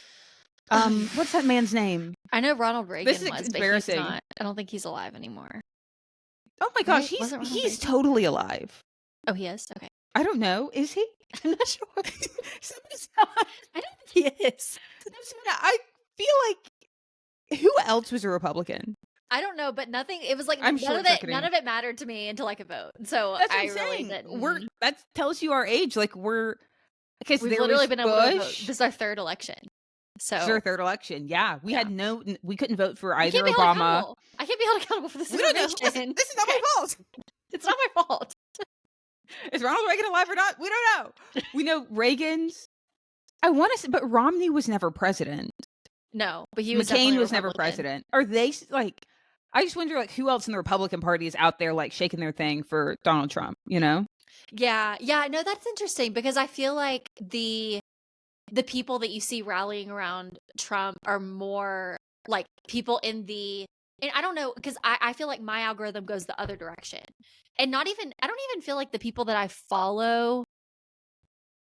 What's that man's name? I know Ronald Reagan This is was, but he's embarrassing. not. I don't think he's alive anymore. Oh my gosh, Right? he's totally alive. Oh, he is? Okay. I don't know. Is he? I'm not sure. Somebody's not. I don't think he is. I feel like, who else was a Republican? I don't know, but nothing. It was like I'm none of it mattered to me until I could vote. So That's what I I'm really saying. didn't. That tells you our age. Like because We've there literally was been able to vote. Bush. This is our third election. So This is our third election. Yeah, we had we couldn't vote for we either can't be held Obama. accountable. I can't be held accountable for this We don't know. information. This is not my fault. It's not my fault. Is Ronald Reagan alive or not? We don't know. We know Reagan's. I want to say, but Romney was never president. No, but he was. McCain was never president. Are they like? I just wonder, like, who else in the Republican Party is out there, like, shaking their thing for Donald Trump? You know? Yeah. No, that's interesting because I feel like the people that you see rallying around Trump are more like people in the. And I don't know, because I feel like my algorithm goes the other direction. And I don't even feel like the people that I follow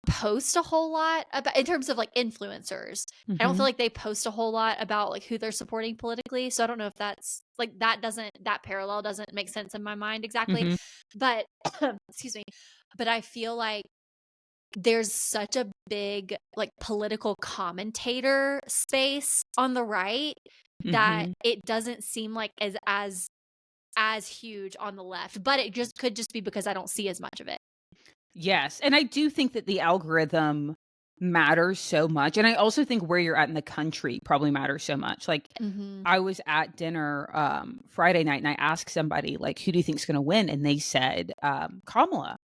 post a whole lot about, in terms of like influencers. I don't feel like they post a whole lot about like who they're supporting politically. So I don't know if that's like, that parallel doesn't make sense in my mind exactly. But excuse me. But I feel like there's such a big like political commentator space on the right that it doesn't seem like as huge on the left, but it just could just be because I don't see as much of it. Yes, and I do think that the algorithm matters so much, and I also think where you're at in the country probably matters so much. Like, I was at dinner Friday night, and I asked somebody, like, who do you think's going to win? And they said Kamala.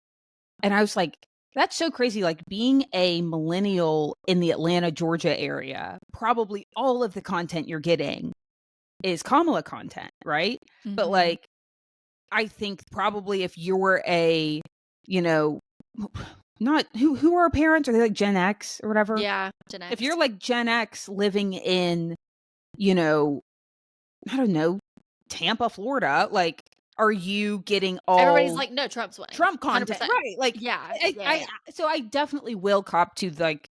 And I was like, that's so crazy. Like, being a millennial in the Atlanta, Georgia area, probably all of the content you're getting is Kamala content, right? But like, I think probably if you're a, not who are our parents? Are they like Gen X or whatever? Yeah, Gen X. If you're like Gen X living in, I don't know, Tampa, Florida, like, are you getting all everybody's like, no, Trump's winning. Trump content, 100%. right? Like, yeah. So I definitely will cop to like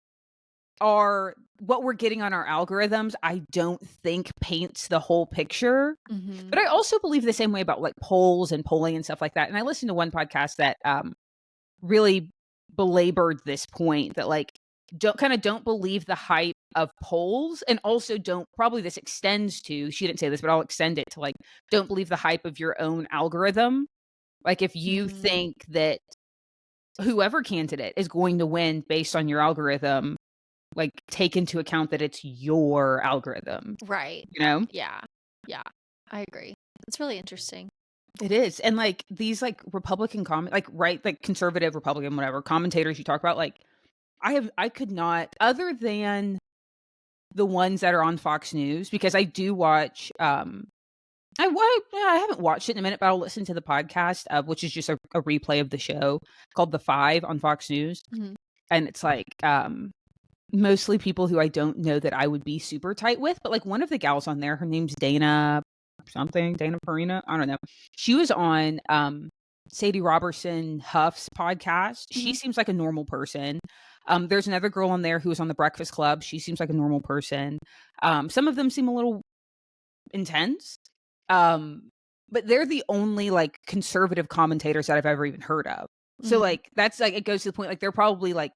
what we're getting on our algorithms. I don't think paints the whole picture, but I also believe the same way about like polls and polling and stuff like that. And I listened to one podcast that really belabored this point that like don't believe the hype of polls, and also probably this extends to, she didn't say this, but I'll extend it to like, don't believe the hype of your own algorithm. Like, if you think that whoever candidate is going to win based on your algorithm, like, take into account that it's your algorithm. Right. Yeah. I agree. It's really interesting. It is. And like these like Republican like conservative Republican, whatever commentators you talk about, like I could not, other than the ones that are on Fox News, because I do watch I haven't watched it in a minute, but I'll listen to the podcast, which is just a replay of the show called The Five on Fox News. Mhm. And it's like mostly people who I don't know that I would be super tight with, but like one of the gals on there, her name's Dana something, Dana Farina, I don't know. She was on Sadie Robertson Huff's podcast. She seems like a normal person. There's another girl on there who was on The Breakfast Club. She seems like a normal person. Some of them seem a little intense. But they're the only like conservative commentators that I've ever even heard of. So like that's like, it goes to the point, like they're probably like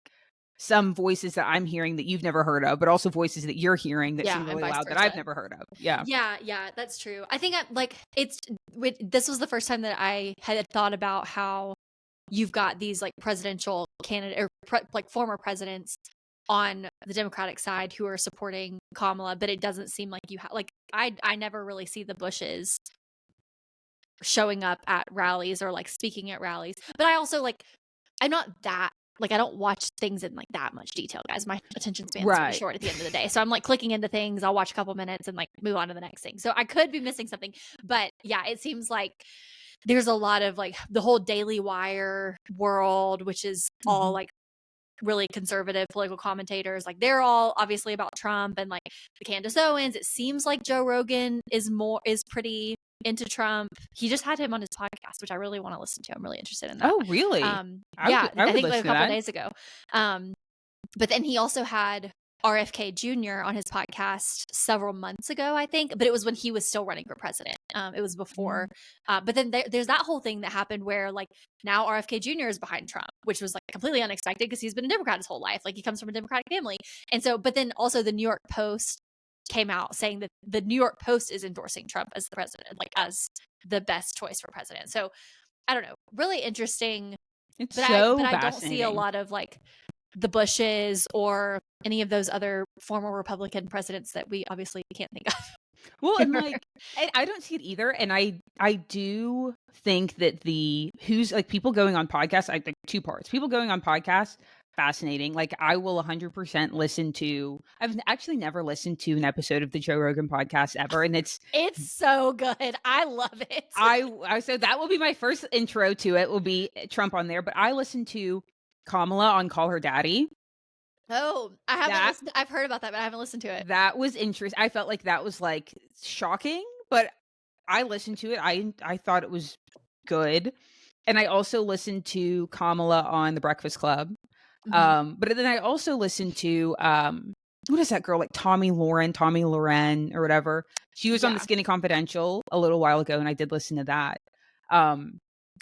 some voices that I'm hearing that you've never heard of, but also voices that you're hearing that seem really loud that I've never heard of. Yeah. Yeah, that's true. I think this was the first time that I had thought about how you've got these like presidential candidate or like former presidents on the Democratic side who are supporting Kamala, but it doesn't seem like you have, like, I never really see the Bushes showing up at rallies or like speaking at rallies. But I also like, I'm not that, like, I don't watch things in like that much detail, guys. My attention span's pretty short at the end of the day. So I'm like clicking into things, I'll watch a couple minutes and like move on to the next thing. So I could be missing something, but yeah, it seems like there's a lot of like the whole Daily Wire world, which is all like really conservative political commentators. Like they're all obviously about Trump, and like the Candace Owens. It seems like Joe Rogan is pretty into Trump. He just had him on his podcast, which I really want to listen to. I'm really interested in that. Oh, really? Yeah, I think like a couple days ago. But then he also had RFK Jr. on his podcast several months ago, I think, but it was when he was still running for president. It was before. But then there's that whole thing that happened where like now RFK Jr. is behind Trump, which was like completely unexpected because he's been a Democrat his whole life. Like he comes from a Democratic family. And so, but then also the New York Post came out saying that the New York Post is endorsing Trump as the president, like as the best choice for president. So I don't know, really interesting. It's but I don't see a lot of like the Bushes or any of those other former Republican presidents that we obviously can't think of. Well, and like I don't see it either. And I do think that who's like people going on podcasts, I think two parts. People going on podcasts, fascinating. Like I will 100% listen to, I've actually never listened to an episode of the Joe Rogan podcast ever. And it's so good. I love it. So that will be my first intro to it, will be Trump on there. But I listened to Kamala on Call Her Daddy. Oh, I haven't listened. I've heard about that, but I haven't listened to it. That was interesting. I felt like that was like shocking, but I listened to it. I thought it was good. And I also listened to Kamala on The Breakfast Club. But then I also listened to what is that girl, like Tommy Loren or whatever. She was on the Skinny Confidential a little while ago, and I did listen to that.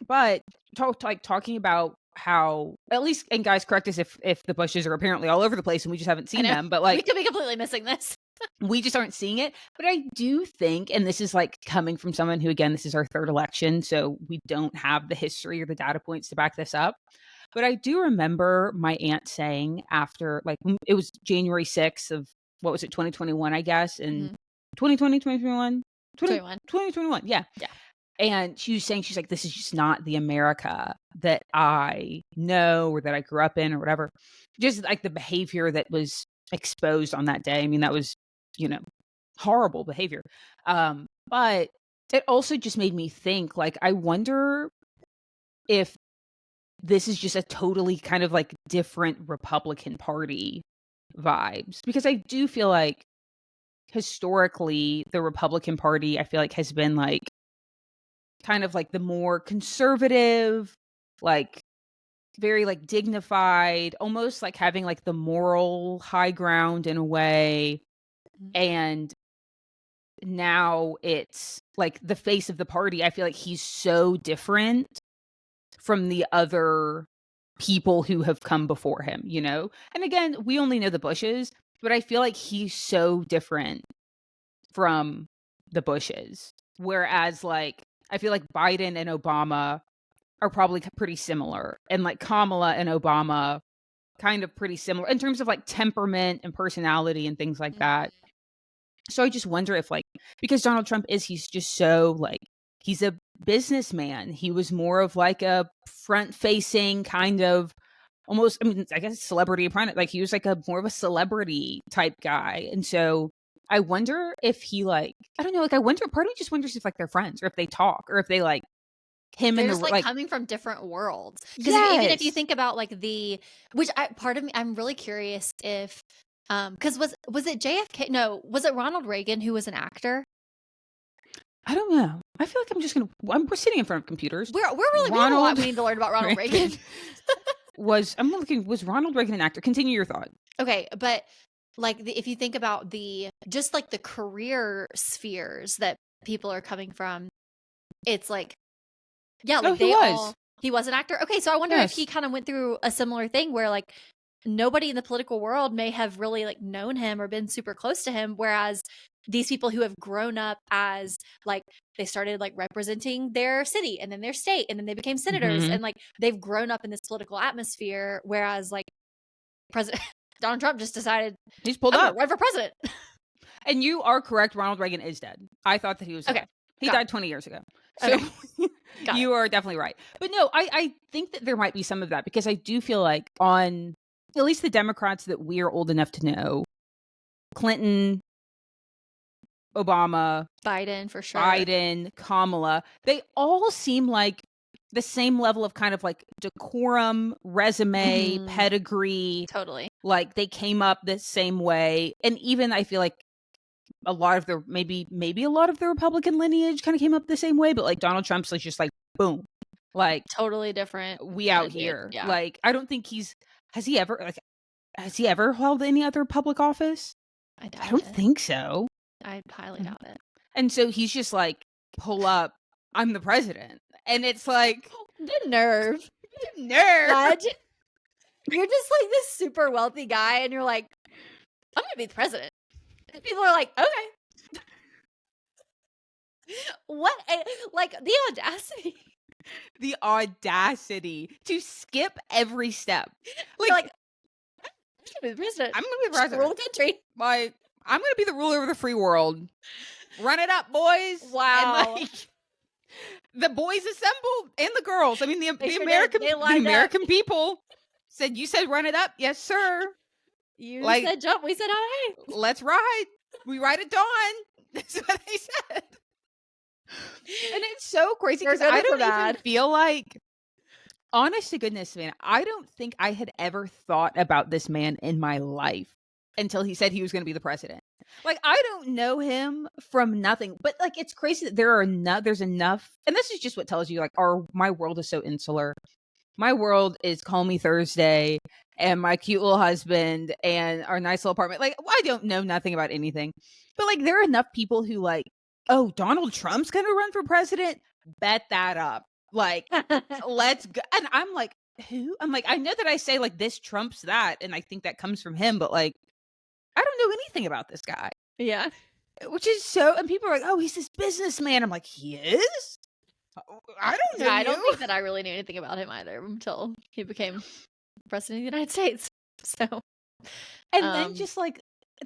But talking about how, at least, and guys, correct us if the Bushes are apparently all over the place and we just haven't seen them, but like we could be completely missing this. We just aren't seeing it. But I do think, and this is like coming from someone who, again, this is our third election, so we don't have the history or the data points to back this up. But I do remember my aunt saying after, like, it was January 6th of, what was it, 2021, I guess, and 2021? 2021, yeah. And she was saying, she's like, this is just not the America that I know or that I grew up in or whatever. Just like the behavior that was exposed on that day. I mean, that was, horrible behavior. But it also just made me think, like, I wonder if this is just a totally kind of like different Republican Party vibes. Because I do feel like historically the Republican Party, I feel like, has been like kind of like the more conservative, like very like dignified, almost like having like the moral high ground in a way. And now it's like the face of the party. I feel like he's so different from the other people who have come before him, And again, we only know the Bushes, but I feel like he's so different from the Bushes. Whereas like, I feel like Biden and Obama are probably pretty similar, and like Kamala and Obama kind of pretty similar in terms of like temperament and personality and things like that. So I just wonder if, like, because Donald Trump he's just so like, he's a businessman. He was more of like a front facing kind of almost, I mean, I guess celebrity apprentice. Like he was like a more of a celebrity type guy. And so I wonder if he like, I don't know, like I wonder, part of me just wonders if like they're friends or if they talk or if they like him They're and the just like like, coming from different worlds. Because even if you yes. think about like part of me, I'm really curious if, because was it JFK? No, was it Ronald Reagan who was an actor? I don't know. I feel like I'm just gonna. We're sitting in front of computers. We have a lot we need to learn about Ronald Reagan. I'm looking. Was Ronald Reagan an actor? Continue your thought. Okay, but like if you think about just like the career spheres that people are coming from, it's like, yeah, like he was an actor. Okay, so I wonder if he kind of went through a similar thing where like nobody in the political world may have really like known him or been super close to him, whereas these people who have grown up as like they started like representing their city and then their state and then they became senators and like they've grown up in this political atmosphere, whereas like President Donald Trump just decided he's pulled up, run for president. And you are correct. Ronald Reagan is dead. I thought that he was dead. He died 20 years ago. So you are definitely right. But no, I think that there might be some of that because I do feel like on at least the Democrats that we are old enough to know, Clinton, Obama, Biden for sure, Biden, Kamala, they all seem like the same level of kind of like decorum, resume, pedigree. Totally. Like they came up the same way. And even I feel like a lot of the maybe a lot of the Republican lineage kind of came up the same way, but like Donald Trump's like just like boom, like totally different. We out here. Yeah. Like I don't think has he ever held any other public office? I don't think so. I highly doubt it. And so he's just like, pull up, I'm the president. And it's like the nerve. Imagine, you're just like this super wealthy guy and you're like, I'm gonna be the president. And people are like, okay. What? Like the audacity. The audacity to skip every step. Like I'm gonna be the president. I'm gonna be the president. Rule the country. Like I'm gonna be the ruler of the free world. Run it up, boys. Wow. And like, the boys assembled and the girls. I mean, the American people said, "You said run it up, yes, sir." You said jump. We said hi. Let's ride. We ride at dawn. That's what they said. And it's so crazy because I don't even feel like, honest to goodness, man, I don't think I had ever thought about this man in my life until he said he was going to be the president. Like, I don't know him from nothing, but like, it's crazy that there's enough. And this is just what tells you like, my world is so insular. My world is Call Me Thursday and my cute little husband and our nice little apartment. Like, I don't know nothing about anything, but like, there are enough people who like, oh, Donald Trump's going to run for president. Bet that up. Like, let's go. And I'm like, who? I'm like, I know that I say like this trumps that. And I think that comes from him, but like, I don't know anything about this guy. Yeah. Which is so, and people are like, oh, he's this businessman. I'm like, he is? I don't know. Yeah, I don't think that I really knew anything about him either until he became president of the United States. So, and then just like,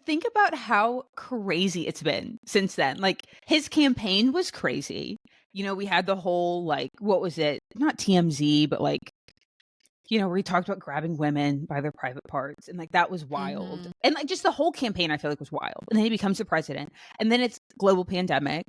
think about how crazy it's been since then. Like, his campaign was crazy. You know, we had the whole, like, what was it? Not TMZ, but like, you know, where he talked about grabbing women by their private parts. And like, that was wild. Mm-hmm. And like, just the whole campaign, I feel like was wild. And then he becomes the president. And then it's global pandemic.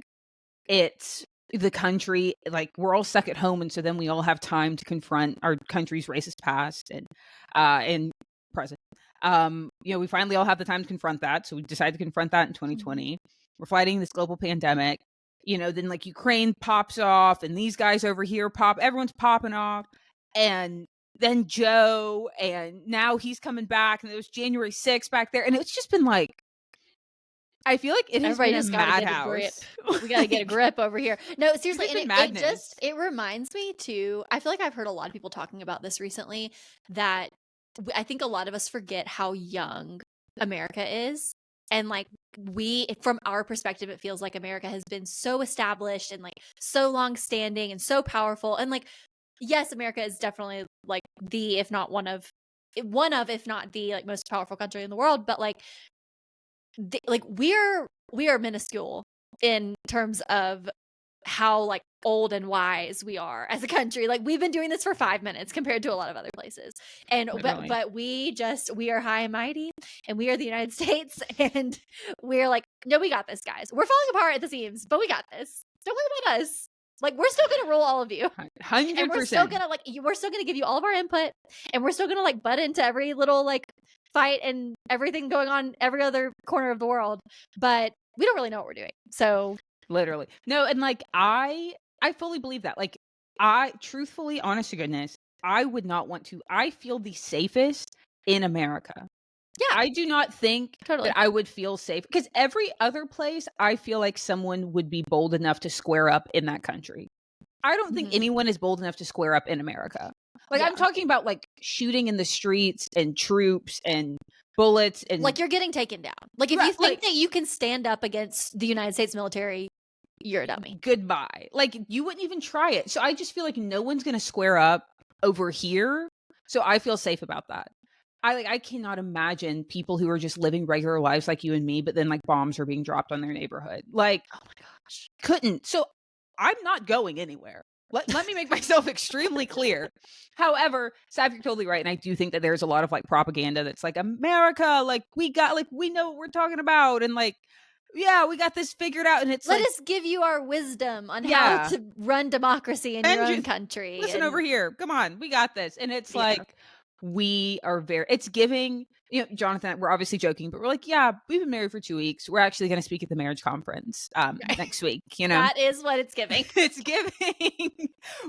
It's the country, like, we're all stuck at home. And so then we all have time to confront our country's racist past and present. You know, we finally all have the time to confront that. So we decided to confront that in 2020. Mm-hmm. We're fighting this global pandemic. You know, then like Ukraine pops off and these guys over here everyone's popping off. And then Joe, and now he's coming back, and it was January 6th back there, and it's just been like, I feel like it has been a madhouse. We gotta get a grip over here. No, seriously, and it reminds me too. I feel like I've heard a lot of people talking about this recently, that I think a lot of us forget how young America is. And like from our perspective, it feels like America has been so established and like so long standing and so powerful. And like, yes, America is definitely like if not if not the like most powerful country in the world, but like, we are minuscule in terms of how like old and wise we are as a country. Like we've been doing this for 5 minutes compared to a lot of other places. And Literally. but we are high and mighty, and we are the United States, and we're like, no, we got this, guys. We're falling apart at the seams, but we got this. Don't worry about us. Like we're still gonna rule all of you. 100%. And we're still gonna we're still gonna give you all of our input, and we're still gonna like butt into every little like fight and everything going on every other corner of the world. But we don't really know what we're doing. So Literally. No, and like I fully believe that. Like I truthfully, honest to goodness, I would not want to. I feel the safest in America. yeah, I do not think totally. that I would feel safe because every other place I feel like someone would be bold enough to square up in that country. I don't think Mhm. anyone is bold enough to square up in America. Like Yeah. I'm talking about like shooting in the streets and troops and bullets and Like you're getting taken down. Like if Right, you think like- that you can stand up against the United States military, you're a dummy. goodbye. Like you wouldn't even try it. So I just feel like no one's gonna square up over here. So I feel safe about that. I cannot imagine people who are just living regular lives like you and me, but then like bombs are being dropped on their neighborhood. Like, Oh my gosh. couldn't. So I'm not going anywhere. Let me make myself extremely clear. However, Sav, you're totally right. And I do think that there's a lot of like propaganda that's like America, like we know what we're talking about. And like, yeah, we got this figured out. And it's Let like, us give you our wisdom on Yeah. how to run democracy in And your own just country. listen and- over here. Come on, we got this. And it's Yeah. like we are it's giving, Jonathan, we're obviously joking, but we're like, yeah, we've been married for 2 weeks. We're actually going to speak at the marriage conference next week, That is what it's giving. It's giving.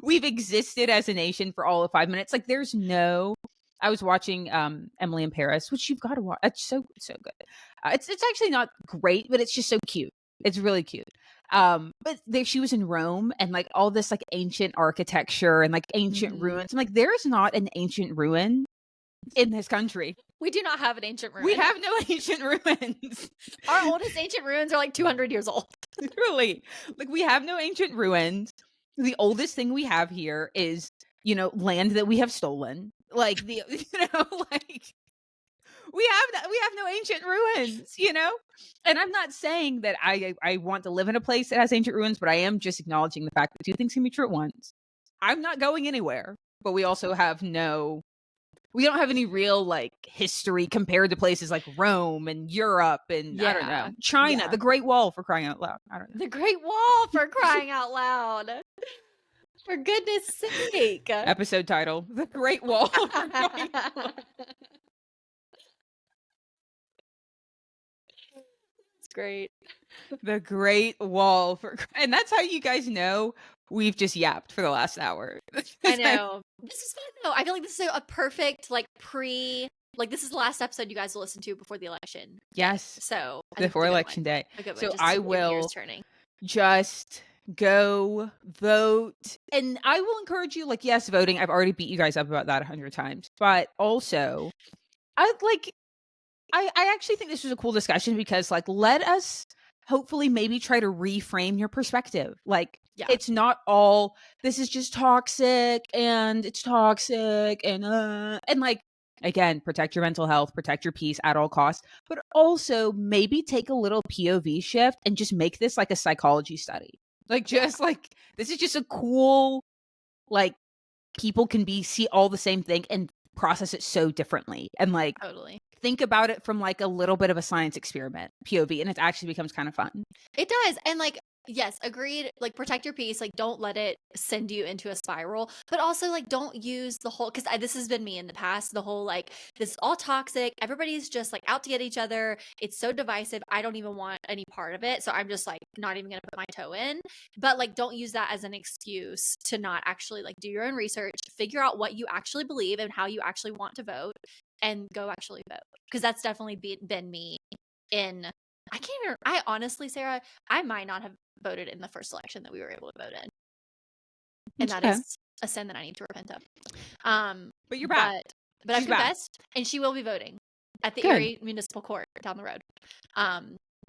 We've existed as a nation for all of 5 minutes. Like there's no I was watching Emily in Paris, which you've got to watch. It's so good. It's actually not great, but it's just so cute. It's really cute. But she was in Rome and like all this like ancient architecture and like ancient Mhm. ruins. I'm like, there is not an ancient ruin in this country. We do not have an ancient ruin. We have no ancient ruins. Our oldest ancient ruins are like 200 years old. Really. Like we have no ancient ruins. The oldest thing we have here is, land that we have stolen. Like like we have no ancient ruins, And I'm not saying that I want to live in a place that has ancient ruins, but I am just acknowledging the fact that two things can be true at once. I'm not going anywhere, but we also have we don't have any real like history compared to places like Rome and Europe and I don't know, Yeah. China, Yeah. the Great Wall, for crying out loud. I don't know. The Great Wall, for crying out loud. For goodness sake. Episode title: The Great Wall. It's great. The Great Wall, and that's how you guys know we've just yapped for the last hour. I know. This is fun though. I feel like this is a perfect like this is the last episode you guys will listen to before the election. Yes, So I think it's a before good election one. day. A good one, So just I to get the will gears turning. just go vote, and I will encourage you. Like, yes, voting. I've already beat you guys up about that 100 times, but also, I actually think this was a cool discussion because, like, let us hopefully maybe try to reframe your perspective. Like, Yeah. it's not all this is just toxic and it's toxic and like, again, protect your mental health, protect your peace at all costs, but also maybe take a little POV shift and just make this like a psychology study. Like, just like, this is just a cool, like, people can see all the same thing and process it so differently. And like, Totally. think about it from like a little bit of a science experiment POV, and it actually becomes kind of fun. It does. And like, yes, agreed. Like, protect your peace. Like, don't let it send you into a spiral. But also, like, don't use the whole, because this has been me in the past, the whole, like, this is all toxic. Everybody's just, like, out to get each other. It's so divisive. I don't even want any part of it. So I'm just, like, not even going to put my toe in. But, like, don't use that as an excuse to not actually, like, do your own research, figure out what you actually believe and how you actually want to vote, and go actually vote. Because that's definitely been me in, I honestly, Sarah, I might not have voted in the first election that we were able to vote in. And that is a sin that I need to repent of. But you're back. But I've She's back. confessed, and she will be voting at the Good. Erie Municipal Court down the road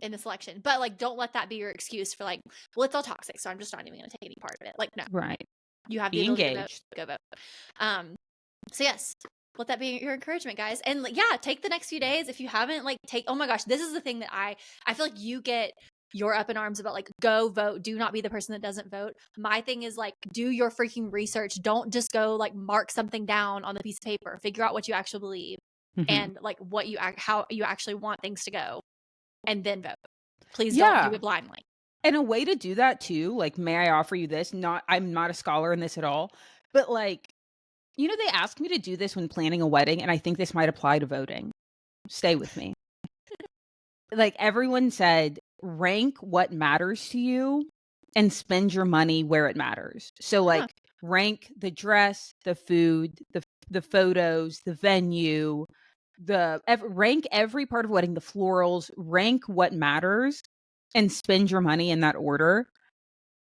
in this election. But, like, don't let that be your excuse for, like, well, it's all toxic, so I'm just not even going to take any part of it. Like, no. Right. You have the Be ability engaged. to vote. Go vote. So, yes. Let that be your encouragement, guys. And, like, yeah, take the next few days. If you haven't, like, oh my gosh, this is the thing that I feel like you get you're up in arms about like, go vote. Do not be the person that doesn't vote. My thing is like, do your freaking research. Don't just go like mark something down on the piece of paper. Figure out what you actually believe and like what you how you actually want things to go, and then vote. Please don't do it blindly. And a way to do that too, like, may I offer you this? I'm not a scholar in this at all, but like, you know, they asked me to do this when planning a wedding, and I think this might apply to voting. Stay with me. Like, everyone said, rank what matters to you and spend your money where it matters. So like, rank the dress, the food, the photos, the venue, rank every part of wedding, the florals, rank what matters and spend your money in that order.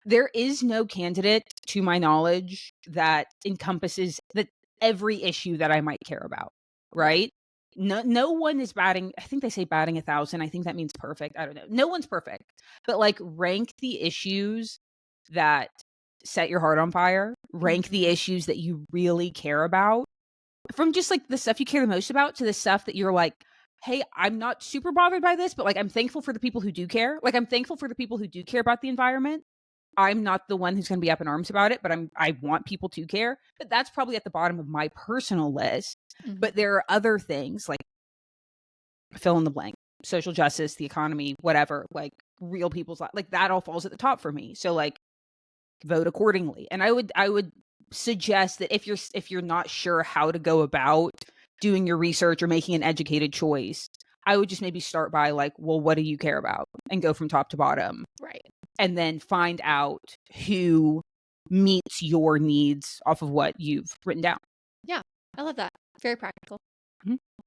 There is no candidate, to my knowledge, that encompasses every issue that I might care about, right? No one is batting, I think they say batting 1,000. I think that means perfect. I don't know. No one's perfect. But like, rank the issues that set your heart on fire. Rank the issues that you really care about. From just like the stuff you care the most about to the stuff that you're like, hey, I'm not super bothered by this, but like, I'm thankful for the people who do care. Like, I'm thankful for the people who do care about the environment. I'm not the one who's going to be up in arms about it, but I want people to care. But that's probably at the bottom of my personal list. But there are other things like fill in the blank, social justice, the economy, whatever, like real people's life, like that all falls at the top for me. So like, vote accordingly. And I would suggest that if you're not sure how to go about doing your research or making an educated choice, I would just maybe start by like, well, what do you care about? And go from top to bottom. Right. And then find out who meets your needs off of what you've written down. Yeah, I love that. Very practical.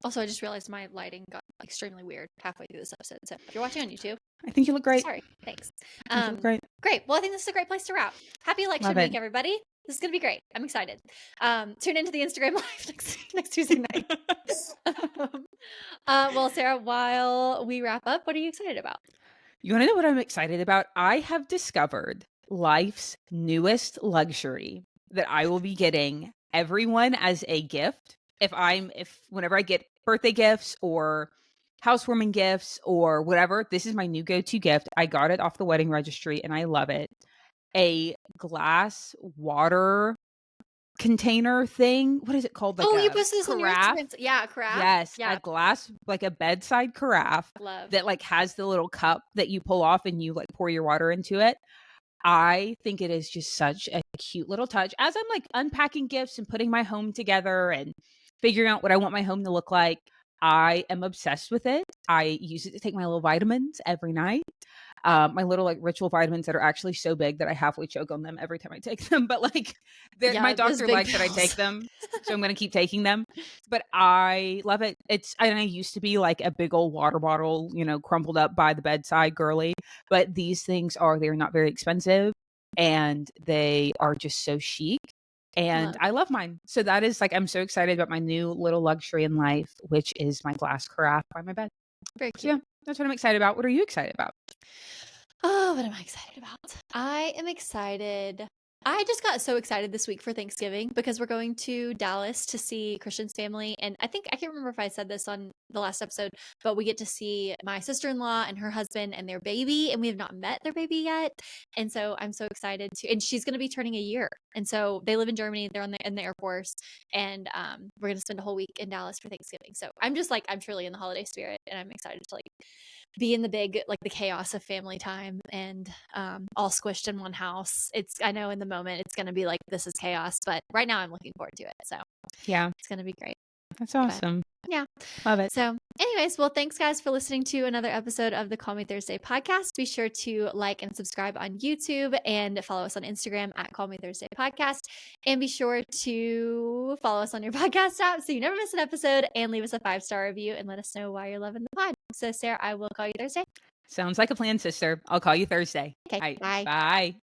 Also, I just realized my lighting got extremely weird halfway through this episode. So if you're watching on YouTube, I think you look great. Sorry. Thanks. You look great. Great. Well, I think this is a great place to wrap. Happy election week, everybody. This is going to be great. I'm excited. Tune into the Instagram live next Tuesday night. Well, Sarah, while we wrap up, what are you excited about? You want to know what I'm excited about? I have discovered life's newest luxury that I will be getting everyone as a gift. Whenever I get birthday gifts or housewarming gifts or whatever, this is my new go-to gift. I got it off the wedding registry and I love it. A glass water container thing. What is it called? Like, you posted this on your Instagram. Yeah, a carafe. Yes, yeah. A glass, like a bedside carafe. Love. That like has the little cup that you pull off and you like pour your water into it. I think it is just such a cute little touch. As I'm like unpacking gifts and putting my home together and figuring out what I want my home to look like, I am obsessed with it. I use it to take my little vitamins every night. My little like ritual vitamins that are actually so big that I halfway choke on them every time I take them. But like, my doctor likes that I take them, so I'm going to keep taking them. But I love it. And I used to be like a big old water bottle, crumpled up by the bedside girly. But these things they're not very expensive and they are just so chic. And I love mine. So that is like, I'm so excited about my new little luxury in life, which is my glass carafe by my bed. Very cute. So yeah, that's what I'm excited about. What are you excited about? Oh, what am I excited about? I am excited. I just got so excited this week for Thanksgiving because we're going to Dallas to see Christian's family. And I can't remember if I said this on the last episode, but we get to see my sister-in-law and her husband and their baby. And we have not met their baby yet. And so I'm so excited and she's going to be turning a year. And so they live in Germany. They're in the Air Force. And we're going to spend a whole week in Dallas for Thanksgiving. So I'm just like, I'm truly in the holiday spirit and I'm excited to like be in the big, like the chaos of family time and all squished in one house. I know in the moment it's going to be like, this is chaos, but right now I'm looking forward to it. So yeah, it's going to be great. That's awesome. But, yeah. Love it. So anyways, well, thanks guys for listening to another episode of the Call Me Thursday podcast. Be sure to like and subscribe on YouTube and follow us on Instagram at Call Me Thursday podcast. And be sure to follow us on your podcast app so you never miss an episode and leave us a 5-star review and let us know why you're loving the pod. So Sarah, I will call you Thursday. Sounds like a plan, sister. I'll call you Thursday. Okay. Bye. Bye.